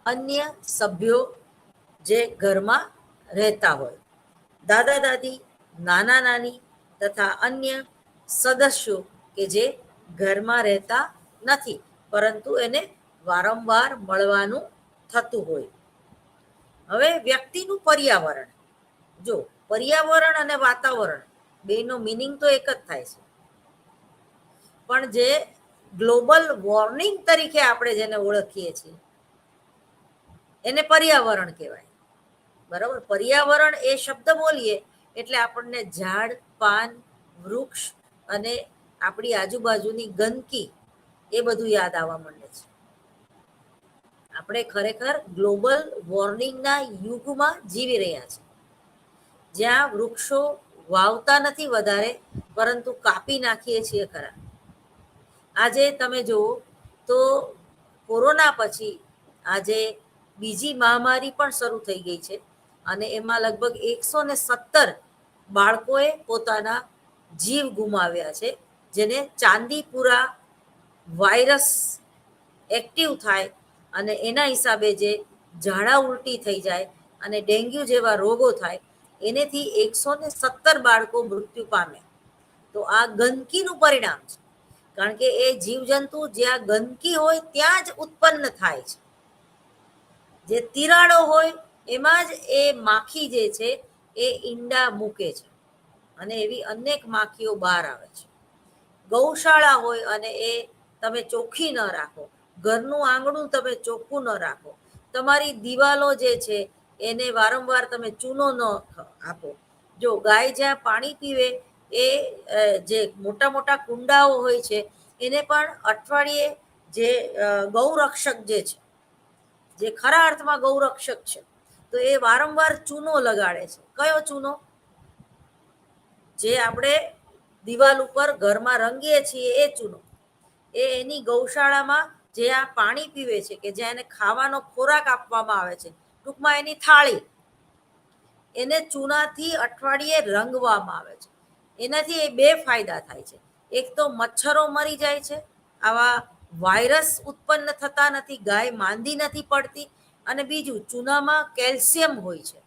અન્ય સભ્યો જે ઘરમાં રહેતા હોય, દાદા દાદી, નાના નાની તથા અન્ય સદસ્યો કે જે ઘરમાં રહેતા નથી પરંતુ એને વારંવાર મળવાનું થતું હોય. હવે વ્યક્તિનું પર્યાવરણ, જો પર્યાવરણ અને વાતાવરણ બેનો મિનિંગ તો એક જ થાય છે, પણ જે ગ્લોબલ વોર્મિંગ તરીકે આપણે જેને ઓળખીએ છીએ એને પર્યાવરણ કહેવાય. બરાબર. પર્યાવરણ એ શબ્દ બોલીએ એટલે આપણને ઝાડ, પાન, વૃક્ષ અને આપણી આજુબાજુની ગંદકી એ બધું યાદ આવવા માંડે છે. આપણે ખરેખર ગ્લોબલ વોર્મિંગના યુગમાં જીવી રહ્યા છીએ, જ્યાં વૃક્ષો વાવતા નથી વધારે, પરંતુ કાપી નાખીએ છીએ ખરા. આજે તમે જુઓ તો કોરોના પછી આજે બીજી મહામારી પણ શરૂ થઈ ગઈ છે અને એમાં લગભગ 117 બાળકોએ પોતાના જીવ ગુમાવ્યા છે, જેને ચાંદીપુરા વાયરસ એક્ટિવ થાય અને એના હિસાબે જે ઝાડા ઉલટી થઈ જાય અને ડેન્ગ્યુ જેવા રોગો થાય, એનેથી 117 બાળકો મૃત્યુ પામ્યા. તો આ ગંદકીનું પરિણામ છે, કારણ કે એ જીવજંતુ જ્યાં ગંદકી હોય ત્યાં જ ઉત્પન્ન થાય છે. જે તિરાડો હોય એમાં જ એ માખી જે છે એ ઈંડા મૂકે છે અને એવી અનેક માખીઓ બહાર આવે છે. ગૌશાળા હોય અને એ તમે ચોખ્ખી ન રાખો, ઘરનું આંગણું તમે ચોખ્ખું ન રાખો, તમારી દિવાલો જે છે એને વારંવાર તમે ચૂનો ન આપો. જો ગાય જ્યાં પાણી પીવે એ જે મોટા મોટા કુંડાઓ હોય છે એને પણ અઠવાડિયે જે ગૌરક્ષક જે છે, જે ખરા અર્થમાં ગૌરક્ષક છે, તો એ વારંવાર ચૂનો લગાડે છે. કયો ચૂનો? જે આપણે દિવાલ ઉપર ઘરમાં રંગીએ છીએ એ ચૂનો. એ એની ગૌશાળામાં જે આ પાણી પીવે છે, કે જ્યાં એને ખાવાનો ખોરાક આપવામાં આવે છે, ટૂંકમાં એની થાળી, એને ચૂનાથી અઠવાડિયે રંગવામાં આવે છે. એનાથી એ બે ફાયદા થાય છે. એક તો મચ્છરો મરી જાય છે, આવા વાયરસ ઉત્પન્ન થતા નથી, ગાય માંદી નથી પડતી, અને બીજું ચૂનામાં કેલ્શિયમ હોય છે,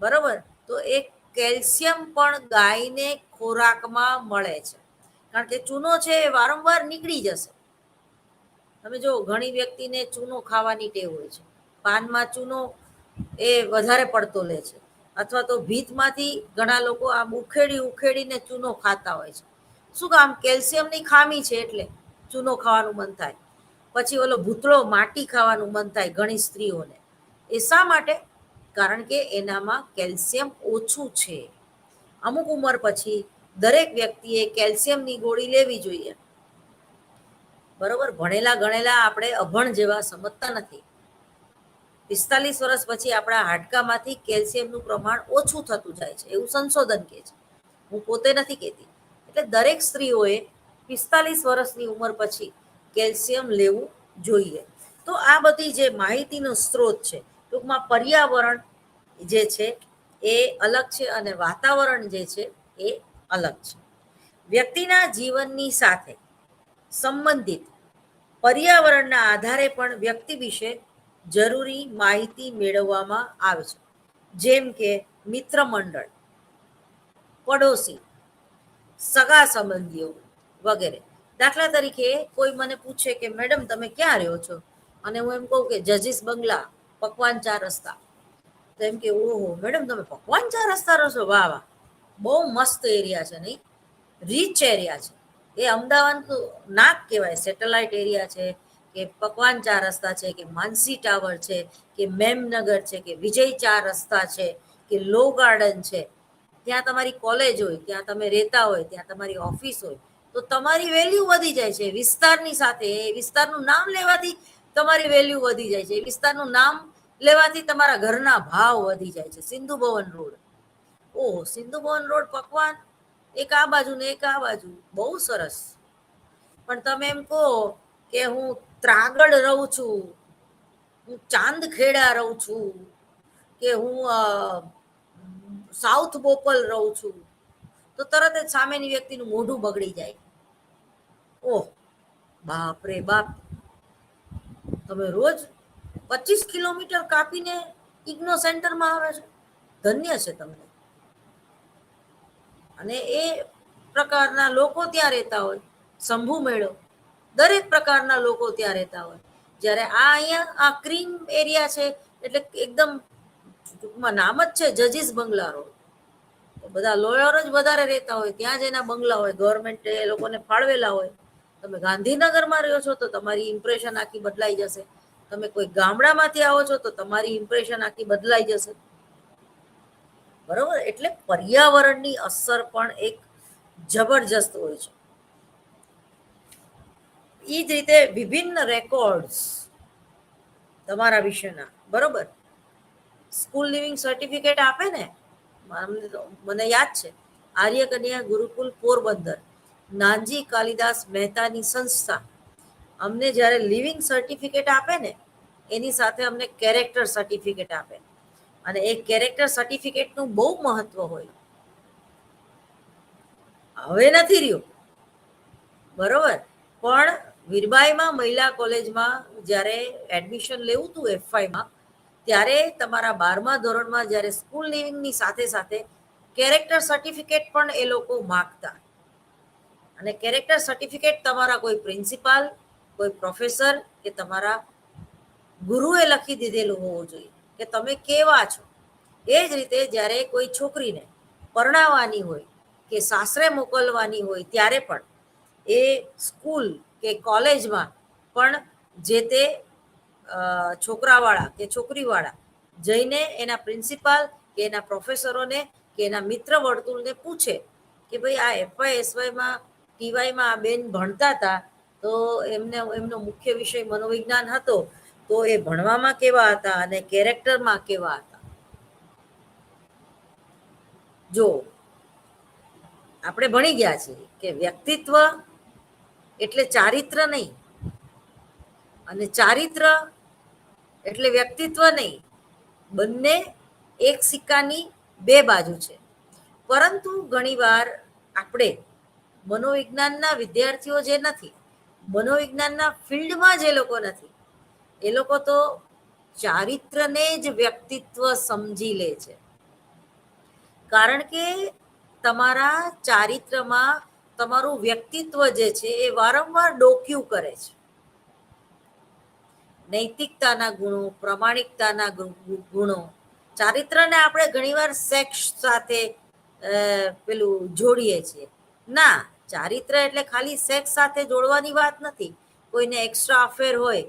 બરોબર. તો એ કેલ્શિયમ પણ ગાયને ખોરાકમાં મળે છે, કારણ કે ચૂનો છે એ વારંવાર નીકળી જશે. તમે જો ઘણી વ્યક્તિને ચૂનો ખાવાની ટેવ હોય છે, પાનમાં ચૂનો એ વધારે પડતો લે છે, અથવા તો ભીતમાંથી ઘણા લોકો આમ ઉખેડી ઉખેડીને ચૂનો ખાતા હોય છે. શું કામ? કેલ્શિયમની ખામી છે એટલે ચૂનો ખાવાનું મન થાય. પછી ઓલો ભૂતળો માટી ખાવાનું મન થાય ઘણી સ્ત્રીઓને. એ શા માટે? કારણ કે એનામાં કેલ્શિયમ ઓછું છે. અમુક ઉંમર પછી દરેક વ્યક્તિએ કેલ્શિયમની ગોળી લેવી જોઈએ, બરોબર. ભણેલા ગણેલા આપણે અભણ જેવા સમજતા નથી. 45 વર્ષ પછી આપણા હાડકામાંથી કેલ્શિયમનું પ્રમાણ ઓછું થતું જાય છે, એવું સંશોધન કહે છે. હું પોતે નથી કહેતી. એટલે દરેક સ્ત્રીઓએ 45 વર્ષની ઉંમર પછી કેલ્શિયમ લેવું જોઈએ. તો આ બધી જે માહિતીનો સ્ત્રોત છે, ટૂંકમાં પર્યાવરણ જે છે એ અલગ છે અને વાતાવરણ જે છે એ અલગ છે. વ્યક્તિના જીવનની સાથે સંબંધિત પર્યાવરણના આધારે પણ વ્યક્તિ વિશે જરૂરી માહિતી મેળવવામાં આવે છે, જેમ કે મિત્ર મંડળ, પડોશી, સગા સંબંધીઓ વગેરે. દાખલા તરીકે કોઈ મને પૂછે કે મેડમ તમે ક્યાં રહ્યો છો, અને હું એમ કહું કે જજીસ બંગલા, પકવાન 4 રસ્તા. તો એમ કે ઓહો મેડમ તમે પકવાન 4 રસ્તા રહો છો, વાહ વાહ, બહુ મસ્ત એરિયા છે નહીં, રીચ એરિયા છે. એ અમદાવાદનું નાક કહેવાય, સેટેલાઇટ એરિયા છે, કે પકવાન 4 રસ્તા છે, કે માનસી ટાવર છે, કે મેમનગર છે, કે વિજય 4 રસ્તા છે, કે લો ગાર્ડન છે. ત્યાં તમારી કોલેજ હોય, ત્યાં તમે રહેતા હોય, ત્યાં તમારી ઓફિસ હોય, તો તમારી વેલ્યુ વધી જાય છે વિસ્તારની સાથે. એ વિસ્તારનું નામ લેવાથી તમારી વેલ્યુ વધી જાય છે. એ વિસ્તારનું નામ લેવાથી તમારા ઘરના ભાવ વધી જાય છે. સિંધુ ભવન રોડ, ઓહો સિંધુ ભવન રોડ પકવાન, એક આ બાજુ ને એક આ બાજુ, બહુ સરસ. પણ તમે એમ કહો કે હું ત્રાગડ રહું છું, હું ચાંદખેડા રહું છું, કે હું સાઉથ બોપલ રહું છું, તો તરત જ સામેની વ્યક્તિનું મોઢું બગડી જાય. ઓહ બાપ રે બાપ, તમે રોજ 25 કિલોમીટર કાપીને ઇગ્નો સેન્ટરમાં આવે છે, ધન્ય છે તમને. અને એ પ્રકારના લોકો ત્યાં રહેતા હોય, શંભુ મેળો, દરેક પ્રકારના લોકો ત્યાં રહેતા હોય. જ્યારે આ અહીંયા આ ક્રીમ એરિયા છે, એટલે એકદમ ટૂંકમાં નામ જ છે જજીસ બંગલા રોડ, બધા લોયર જ વધારે રહેતા હોય, ત્યાં જ એના બંગલા હોય, ગવર્મેન્ટ એ લોકોને ફાળવેલા હોય. તમે ગાંધીનગરમાં રહ્યો છો તો તમારી ઇમ્પ્રેશન આખી બદલાઈ જશે. તમે કોઈ ગામડામાંથી આવો છો તો તમારી ઇમ્પ્રેશન આખી બદલાઈ જશે, બરોબર. એટલે પર્યાવરણની અસર પણ એક જબરજસ્ત હોય છે. એ જ રીતે વિભિન્ન રેકોર્ડ્સ તમારા વિશેના, બરોબર. સ્કૂલ લિવિંગ સર્ટિફિકેટ આપે ને, મને યાદ છે આર્ય કન્યા ગુરુકુલ પોરબંદર, નાનજી કાલિદાસ મહેતાની સંસ્થા અમને જ્યારે લિવિંગ સર્ટિફિકેટ આપે ને, એની સાથે અમને કેરેક્ટર સર્ટિફિકેટ આપે. અને એ કેરેક્ટર સર્ટિફિકેટનું બહુ મહત્વ હોય. હવે નથી રહ્યું, બરોબર. પણ વીરબાઈમાં મહિલા કોલેજમાં જ્યારે એડમિશન લેવું હતું F5માં, ત્યારે તમારા 12મા ધોરણમાં જ્યારે સ્કૂલ લિવિંગની સાથે સાથે કેરેક્ટર સર્ટિફિકેટ પણ એ લોકો માગતા. અને કેરેક્ટર સર્ટિફિકેટ તમારા કોઈ પ્રિન્સિપાલ, કોઈ પ્રોફેસર કે તમારા ગુરુએ લખી દીધેલું હોવું જોઈએ કે તમે કેવા છો. એ જ રીતે જ્યારે કોઈ છોકરીને પરણાવવાની હોય કે સાસરે મોકલવાની હોય, ત્યારે પણ એ સ્કૂલ કે કોલેજમાં પણ જે તે છોકરાવાળા કે છોકરીવાળા જઈને એના પ્રિન્સિપાલ કે એના પ્રોફેસરોને કે એના મિત્ર વર્તુળને પૂછે કે ભાઈ આ FY SYમાં TYમાં આ બેન ભણતા હતા, તો એમનો મુખ્ય વિષય મનોવિજ્ઞાન હતો, તો એ ભણવામાં કેવા હતા અને કેરેક્ટરમાં કેવા હતા. જો આપણે ભણી ગયા છીએ કે વ્યક્તિત્વ એટલે ચારિત્ર નહીં, અને ચારિત્ર એટલે વ્યક્તિત્વ નહીં. બંને એક સિક્કાની બે બાજુ છે. પરંતુ ઘણીવાર આપણે મનોવિજ્ઞાનના વિદ્યાર્થીઓ જે નથી, મનોવિજ્ઞાનના ફિલ્ડમાં જે લોકો નથી, એ લોકો તો ચારિત્રને જ વ્યક્તિત્વ સમજી લે છે. કારણ કે તમારા ચારિત્રમાં તમારું વ્યક્તિત્વ જે છે એ વારંવાર ડોક્યું કરે છે. નૈતિકતાના ગુણો, પ્રામાણિકતાના ગુણો, ચારિત્રને આપણે ઘણીવાર સેક્સ સાથે પેલું જોડીએ છીએ. ના, ચારિત્ર એટલે ખાલી સેક્સ સાથે જોડવાની વાત નથી. કોઈને એક્સ્ટ્રા અફેર હોય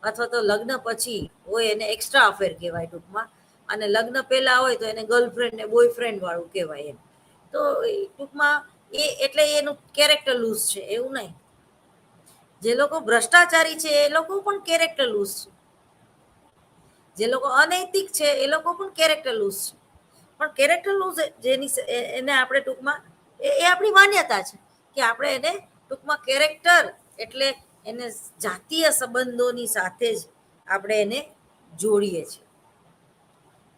અથવા તો લગ્ન પછી હોય એને એક્સ્ટ્રા અફેર કહેવાય ટૂંકમાં, અને લગ્ન પહેલા હોય તો એને ગર્લફ્રેન્ડ ને બોયફ્રેન્ડ વાળું કહેવાય એમ. તો ટૂંકમાં એ એટલે એનું કેરેક્ટર લૂઝ છે એવું નહીં. જે લોકો ભ્રષ્ટાચારી છે એ લોકો પણ કેરેક્ટર લૂઝ છે. જે લોકો અનૈતિક છે એ લોકો પણ કેરેક્ટર લૂઝ છે. પણ કેરેક્ટર લૂઝ જેની એને આપણે ટૂંકમાં એ આપણી માન્યતા છે કે આપણે એને ટૂંકમાં કેરેક્ટર એટલે એને જાતીય સંબંધોની સાથે જ આપણે એને જોડીએ છીએ.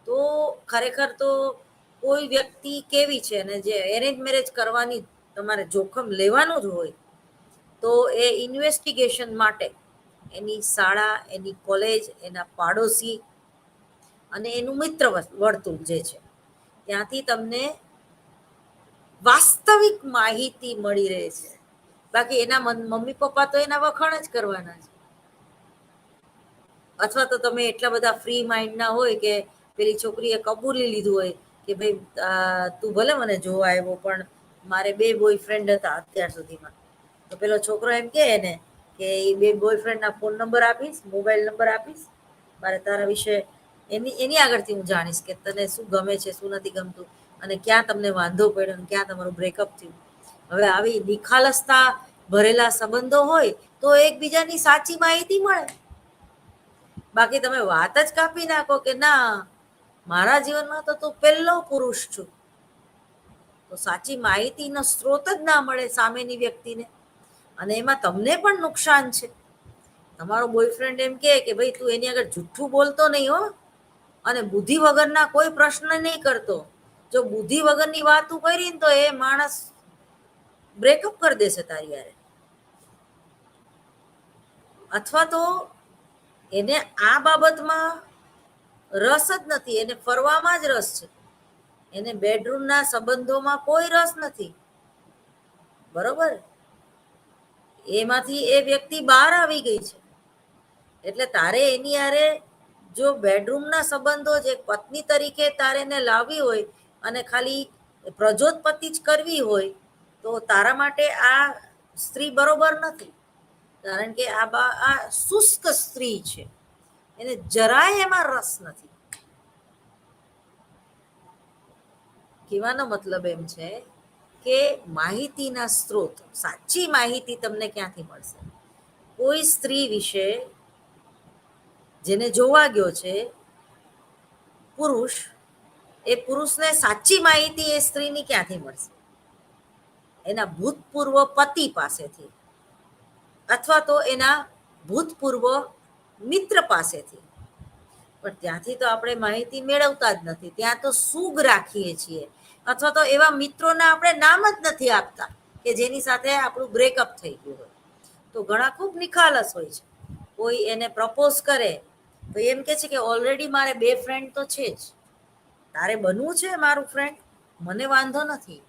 તો ખરેખર તો કોઈ વ્યક્તિ કેવી છે અને જે એરેન્જ મેરેજ કરવાની તમારે જોખમ લેવાનું જ હોય તો એ ઇન્વેસ્ટિગેશન માટે એની શાળા, એની કોલેજ, એના પાડોશી અને એનું મિત્ર વર્તુળ જે છે ત્યાંથી તમને વાસ્તવિક માહિતી મળી રહે છે. બાકી એના મમ્મી પપ્પા તો એના વખાણ જ કરવાના છે. અથવા તો તમે એટલા બધા ફ્રી માઇન્ડના હોય કે પેલી છોકરીએ કબૂલી લીધું હોય કે ભાઈ તું ભલે મને જોવા આવ્યો પણ મારે 2 બોયફ્રેન્ડ હતા અત્યાર સુધીમાં. તો પેલો છોકરો એમ કહે ને કે એ 2 બોયફ્રેન્ડના ફોન નંબર આપીશ, મોબાઈલ નંબર આપીશ, મારે તારા વિશે એની આગળથી હું જાણીશ કે તને શું ગમે છે, શું નથી ગમતું, અને ક્યાં તમને વાંધો પડ્યો અને ક્યાં તમારું બ્રેકઅપ થયું. હવે આવી નિખાલસતા ભરેલા સંબંધો હોય તો એકબીજાની સાચી માહિતી મળે. બાકી તમે વાત જ કાપી નાખો કે ના મારા જીવનમાં તો તું પહેલો પુરુષ છું, તો સાચી માહિતીનો સ્ત્રોત જ ના મળે સામેની વ્યક્તિને, અને એમાં તમને પણ નુકસાન છે. તમારો બોયફ્રેન્ડ એમ કે ભાઈ તું એની આગળ જુઠ્ઠું બોલતો નહીં હો, અને બુદ્ધિ વગરના કોઈ પ્રશ્ન નહીં કરતો. જો બુદ્ધિ વગરની વાત તું કરી ને તો એ માણસ બ્રેકઅપ કરી દેશે તારી યારે. અથવા તો એને આ બાબતમાં રસ જ નથી, એને ફરવામાં જ રસ છે, એને બેડરૂમના સંબંધોમાં કોઈ રસ નથી. બરોબર, એમાંથી એ વ્યક્તિ બહાર આવી ગઈ છે. એટલે તારે એની હારે જો બેડરૂમના સંબંધો જે પત્ની તરીકે તારે એને લાવવી હોય અને ખાલી પ્રજોતપતિ જ કરવી હોય તો તારા માટે આ સ્ત્રી બરોબર નથી. કારણ કે આ શુષ્ક સ્ત્રી છે, એને જરાય એમાં રસ નથી. કહેવાનો મતલબ એમ છે કે માહિતીના સ્ત્રોત, સાચી માહિતી તમને ક્યાંથી મળશે? કોઈ સ્ત્રી વિશે જેને જોવા ગયો છે પુરુષ, એ પુરુષને સાચી માહિતી એ સ્ત્રીની ક્યાંથી મળશે? એના ભૂતપૂર્વ પતિ પાસેથી, અથવા તો એના ભૂતપૂર્વ મિત્ર પાસેથી. પણ ત્યાંથી તો આપણે માહિતી મેળવતા જ નથી. ત્યાં તો સૂગ રાખીએ છીએ, અથવા તો એવા મિત્રોને આપણે નામ જ નથી આપતા કે જેની સાથે આપણું બ્રેકઅપ થઈ ગયું હોય. તો ઘણા ખૂબ નિખાલસ હોય છે. કોઈ એને પ્રપોઝ કરે તો એમ કે છે કે ઓલરેડી મારે 2 ફ્રેન્ડ તો છે જ, તારે બનવું છે મારું ફ્રેન્ડ, મને વાંધો નથી.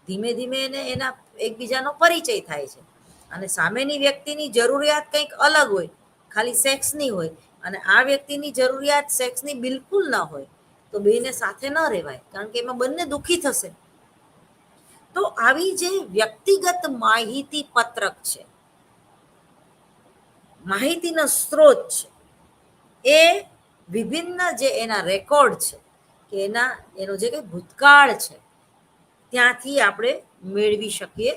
ધીમે ધીમે એને એના એકબીજાનો પરિચય થાય છે, અને સામેની વ્યક્તિની જરૂરિયાત કંઈક અલગ હોય, ખાલી સેક્સની હોય, અને આ વ્યક્તિની જરૂરિયાત સેક્સની બિલકુલ ના હોય, તો બેને સાથે ન રહેવાય, કારણ કે એમાં બંને દુઃખી થશે. તો આવી જે વ્યક્તિગત માહિતી પત્રક છે, માહિતીનો સ્ત્રોત છે, એ વિભિન્ન જે એના રેકોર્ડ છે કે એનો જે કંઈ ભૂતકાળ છે ત્યાંથી આપણે મેળવી શકીએ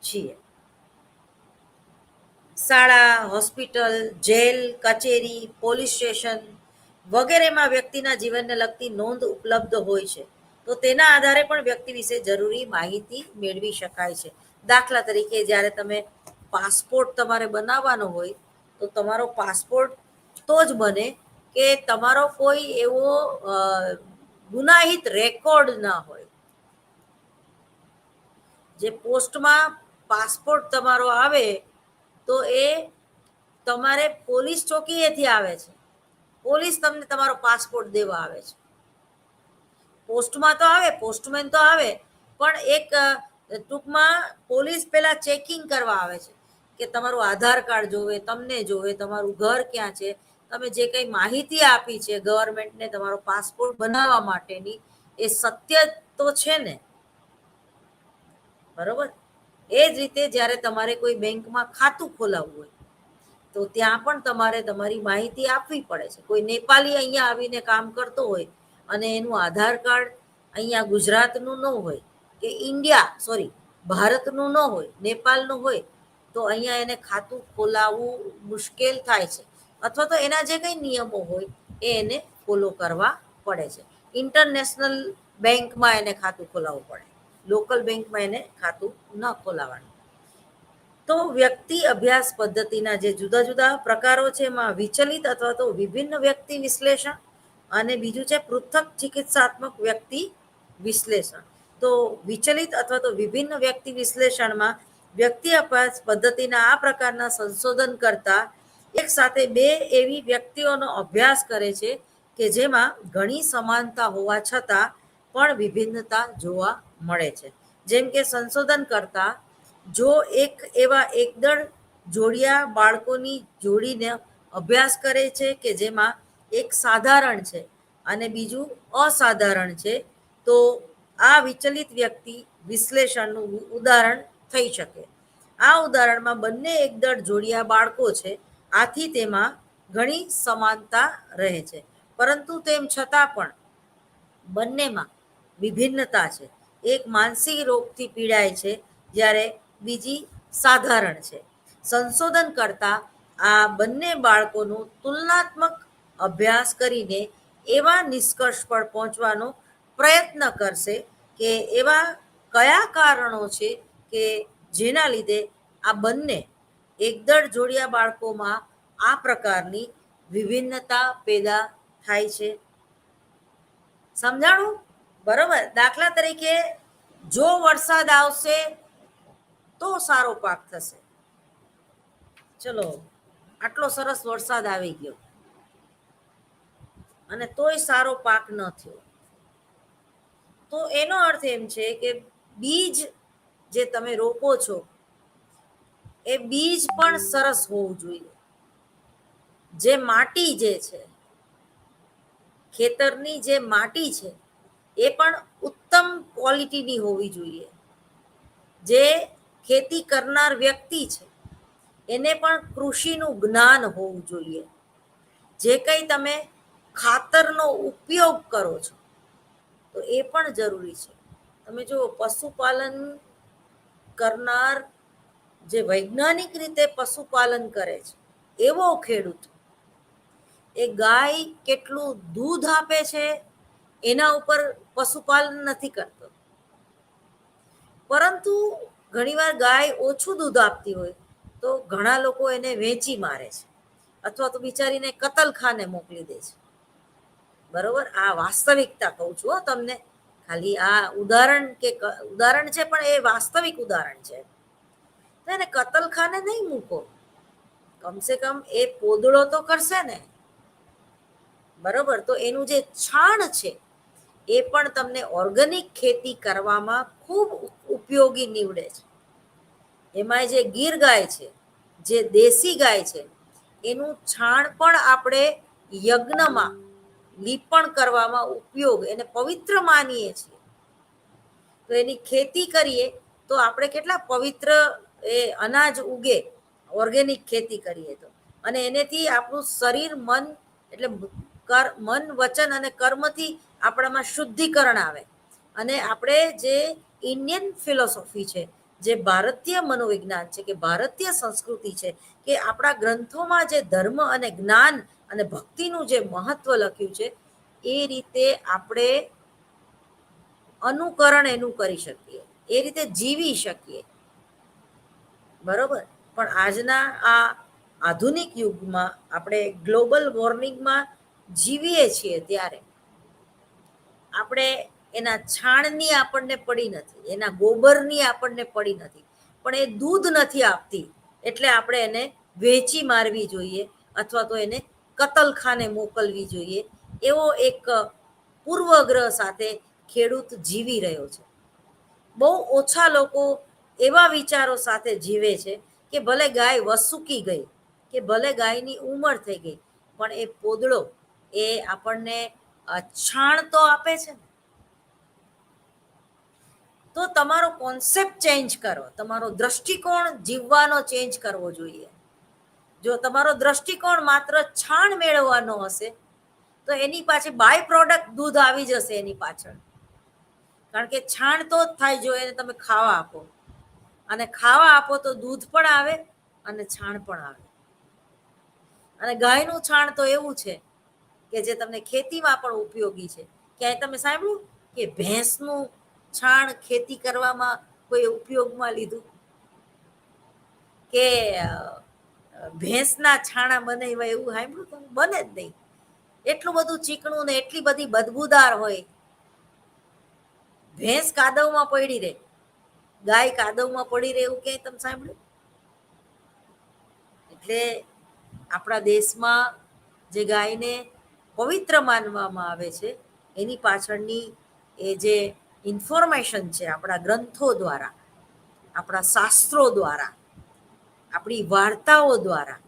છીએ. શાળા, હોસ્પિટલ, જેલ, કચેરી, પોલીસ સ્ટેશન વગેરેમાં વ્યક્તિના જીવનને લગતી નોંધ ઉપલબ્ધ હોય છે. તો તેના આધારે પણ વ્યક્તિ વિશે જરૂરી માહિતી મેળવી શકાય છે. દાખલા તરીકે જ્યારે તમે પાસપોર્ટ તમારે બનાવવાનો હોય તો તમારો પાસપોર્ટ તો જ બને કે તમારો કોઈ એવો ગુનાહિત રેકોર્ડ ના હોય. જે પોસ્ટમાં પાસપોર્ટ તમારો આવે તો એ તમારે પોલીસ ચોકીએથી આવે છે. પોલીસ તમને તમારો પાસપોર્ટ દેવા આવે છે. પોસ્ટમાં તો આવે, પોસ્ટમેન તો આવે, પણ એક ટૂંકમાં પોલીસ પેલા ચેકિંગ કરવા આવે છે કે તમારું આધાર કાર્ડ જોવે, તમને જોવે, તમારું ઘર ક્યાં છે, તમે જે કંઈ માહિતી આપી છે ગવર્મેન્ટને તમારો પાસપોર્ટ બનાવવા માટેની, એ સત્ય તો છે ને, બરોબર? એ જ રીતે જ્યારે તમારે કોઈ બેંકમાં ખાતું ખોલાવવું હોય તો ત્યાં પણ તમારે તમારી માહિતી આપવી પડે છે. કોઈ નેપાળી અહીંયા આવીને કામ કરતો હોય અને એનું આધાર કાર્ડ અહીંયા ગુજરાતનું ન હોય કે ભારતનું ન હોય, નેપાળનું હોય, તો અહીંયા એને ખાતું ખોલાવવું મુશ્કેલ થાય છે. અથવા તો એના જે કંઈ નિયમો હોય એ એને ફોલો કરવા પડે છે. ઇન્ટરનેશનલ બેંકમાં એને ખાતું ખોલાવવું પડે, લોકલ બેંકમાં એને ખાતું ન ખોલાવવાનું. તો વ્યક્તિ અભ્યાસ પદ્ધતિના જે જુદા જુદા પ્રકારો છે એમાં વિચલિત અથવા તો વિભિન્ન વ્યક્તિ વિશ્લેષણ અને બીજું છે પૃથક ચિકિત્સાત્મક વ્યક્તિ વિશ્લેષણ. તો વિચલિત અથવા તો વિભિન્ન વ્યક્તિ વિશ્લેષણમાં વ્યક્તિ અભ્યાસ પદ્ધતિના આ પ્રકારના સંશોધન કરતા એક સાથે બે એવી વ્યક્તિઓનો અભ્યાસ કરે છે કે જેમાં ઘણી સમાનતા હોવા છતાં પણ વિભિન્નતા જોવા મળે છે. જેમ કે સંશોધન કરતા જો એક એવા એકદળ જોડિયા બાળકોની જોડીને અભ્યાસ કરે છે કે જેમાં એક સાધારણ છે અને બીજું અસાધારણ છે, તો આ વિચલિત વ્યક્તિ વિશ્લેષણનું ઉદાહરણ થઈ શકે. આ ઉદાહરણમાં બંને એકદળ જોડિયા બાળકો છે, આથી તેમાં ઘણી સમાનતા રહે છે, પરંતુ તેમ છતાં પણ બંનેમાં વિભિન્નતા છે. એક માનસિક રોગથી પીડાય છે જ્યારે બીજી સાધારણ છે. સંશોધન કરતા આ બંને બાળકોનું તુલનાત્મક અભ્યાસ કરીને એવા નિષ્કર્ષ પર પહોંચવાનો પ્રયત્ન કરશે કે એવા કયા કારણો છે કે જેના લીધે આ બંને એકદળ જોડિયા બાળકોમાં આ પ્રકારની વિભિન્નતા પેદા થાય છે. સમજાણું? બરોબર. દાખલા તરીકે જો વરસાદ આવશે તો સારો પાક થશે. ચલો, આટલો સરસ વરસાદ આવી ગયો અને તોય સારો પાક ન થયો, તો એનો અર્થ એમ છે કે બીજ જે તમે રોપો છો એ બીજ પણ સરસ હોવું જોઈએ. જે માટી જે છે, ખેતરની જે માટી છે એ પણ ઉત્તમ ક્વોલિટીની હોવી જોઈએ. જે ખેતી કરનાર વ્યક્તિ છે એને પણ કૃષિનું જ્ઞાન હોવું જોઈએ. જે કંઈ તમે ખાતરનો ઉપયોગ કરો છો તો એ પણ જરૂરી છે. તમે જો પશુપાલન કરનાર જે વૈજ્ઞાનિક રીતે પશુપાલન કરે છે એવો ખેડૂત, એ ગાય કેટલું દૂધ આપે છે એના ઉપર પશુપાલન નથી કરતો, પરંતુ ઘણીવાર ગાય ઓછું દૂધ આપતી હોય તો ઘણા લોકો એને વેચી મારે છે અથવા તો બિચારીને કતલખાને મોકલી દે છે. બરોબર? આ વાસ્તવિકતા કહું છું તમને. ખાલી આ ઉદાહરણ છે, પણ એ વાસ્તવિક ઉદાહરણ છે. તો એને કતલખાને નહીં મૂકો, કમસે કમ એ પોદળો તો કરશે ને. બરોબર? તો એનું જે છાણ છે એ પણ તમને ઓર્ગેનિક ખેતી કરવામાં ખૂબ ઉપયોગી નીવડે છે. એમાં જે ગીર ગાય છે, જે દેશી ગાય છે, એનું છાણ પણ આપણે યજ્ઞમાં લીપણ કરવામાં ઉપયોગ, એને પવિત્ર માનીએ છીએ. તો એની ખેતી કરીએ તો આપણે કેટલા પવિત્ર એ અનાજ ઉગે, ઓર્ગેનિક ખેતી કરીએ તો. અને એનેથી આપણું શરીર, મન, એટલે મન, વચન અને કર્મથી આપણામાં શુદ્ધિકરણ આવે. અને આપણે જે ઇન્ડિયન ફિલોસોફી છે, જે ભારતીય મનોવિજ્ઞાન છે, કે ભારતીય સંસ્કૃતિ છે, કે આપણા ગ્રંથોમાં જે ધર્મ અને જ્ઞાન અને ભક્તિનું જે મહત્વ લખ્યું છે એ રીતે આપણે અનુકરણ એનું કરી શકીએ, એ રીતે જીવી શકીએ. બરોબર? પણ આજના આ આધુનિક યુગમાં આપણે ગ્લોબલ વોર્મિંગમાં જીવીએ છીએ ત્યારે આપણે એના છાણની આપણને પડી નથી, એના ગોબરની આપણને પડી નથી, પણ એ દૂધ નથી આપતી એટલે આપણે એને વેચી મારવી જોઈએ અથવા તો એને કતલખાને મોકલવી જોઈએ, એવો એક પૂર્વગ્રહ સાથે ખેડૂત જીવી રહ્યો છે. બહુ ઓછા લોકો એવા વિચારો સાથે જીવે છે કે ભલે ગાય વસુકી ગઈ, કે ભલે ગાયની ઉંમર થઈ ગઈ, પણ એ પોદળો એ આપણને છાણ તો આપે છે ને. તો તમારો કોન્સેપ્ટ ચેન્જ કરો, તમારો દ્રષ્ટિકોણ જીવવાનો ચેન્જ કરવો જોઈએ. જો તમારો દ્રષ્ટિકોણ માત્ર છાણ મેળવવાનો હશે તો એની પાછળ બાય પ્રોડક્ટ દૂધ આવી જશે એની પાછળ. કારણ કે છાણ તો જ થાય જો એને તમે ખાવા આપો, અને ખાવા આપો તો દૂધ પણ આવે અને છાણ પણ આવે. અને ગાયનું છાણ તો એવું છે કે જે તમને ખેતીમાં પણ ઉપયોગી છે. ક્યાંય તમે સાંભળ્યું કે ભેંસનું છાણ ખેતી કરવામાં કોઈ ઉપયોગમાં લીધું, કે ભેંસના છાણા બનાવ્યા એવું સાંભળ્યું? તો બને જ નહીં. એટલું બધું ચીકણું ને એટલી બધી બદબૂદાર હોય. ભેંસ કાદવમાં પડી રહે, ગાય કાદવમાં પડી રહે એવું ક્યાંય તમે સાંભળ્યું? એટલે આપણા દેશમાં જે ગાયને પવિત્ર માનવામાં આવે છે એની પાછળની એ જે ઇન્ફોર્મેશન છે આપણા ગ્રંથો દ્વારા, આપણા શાસ્ત્રો દ્વારા, આપણી વાર્તાઓ દ્વારા,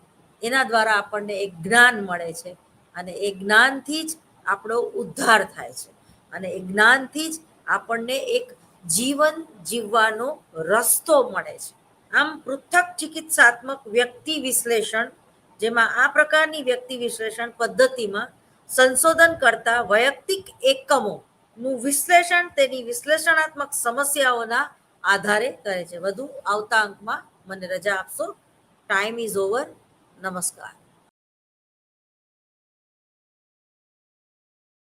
એના દ્વારા આપણને એક જ્ઞાન મળે છે. અને એ જ્ઞાનથી જ આપણો ઉદ્ધાર થાય છે, અને એ જ્ઞાનથી જ આપણને એક જીવન જીવવાનો રસ્તો મળે છે. આમ પૃથક ચિકિત્સાત્મક વ્યક્તિ વિશ્લેષણ, જેમાં આ પ્રકારની વ્યક્તિ વિશ્લેષણ પદ્ધતિમાં સંશોધન કરતા વૈયક્તિક એકમોનું વિશ્લેષણ તેની વિશ્લેષણાત્મક સમસ્યાઓના આધારે કરે છે. વધુ આવતા અંકમાં મને રજા આપશો. Time is over. નમસ્કાર.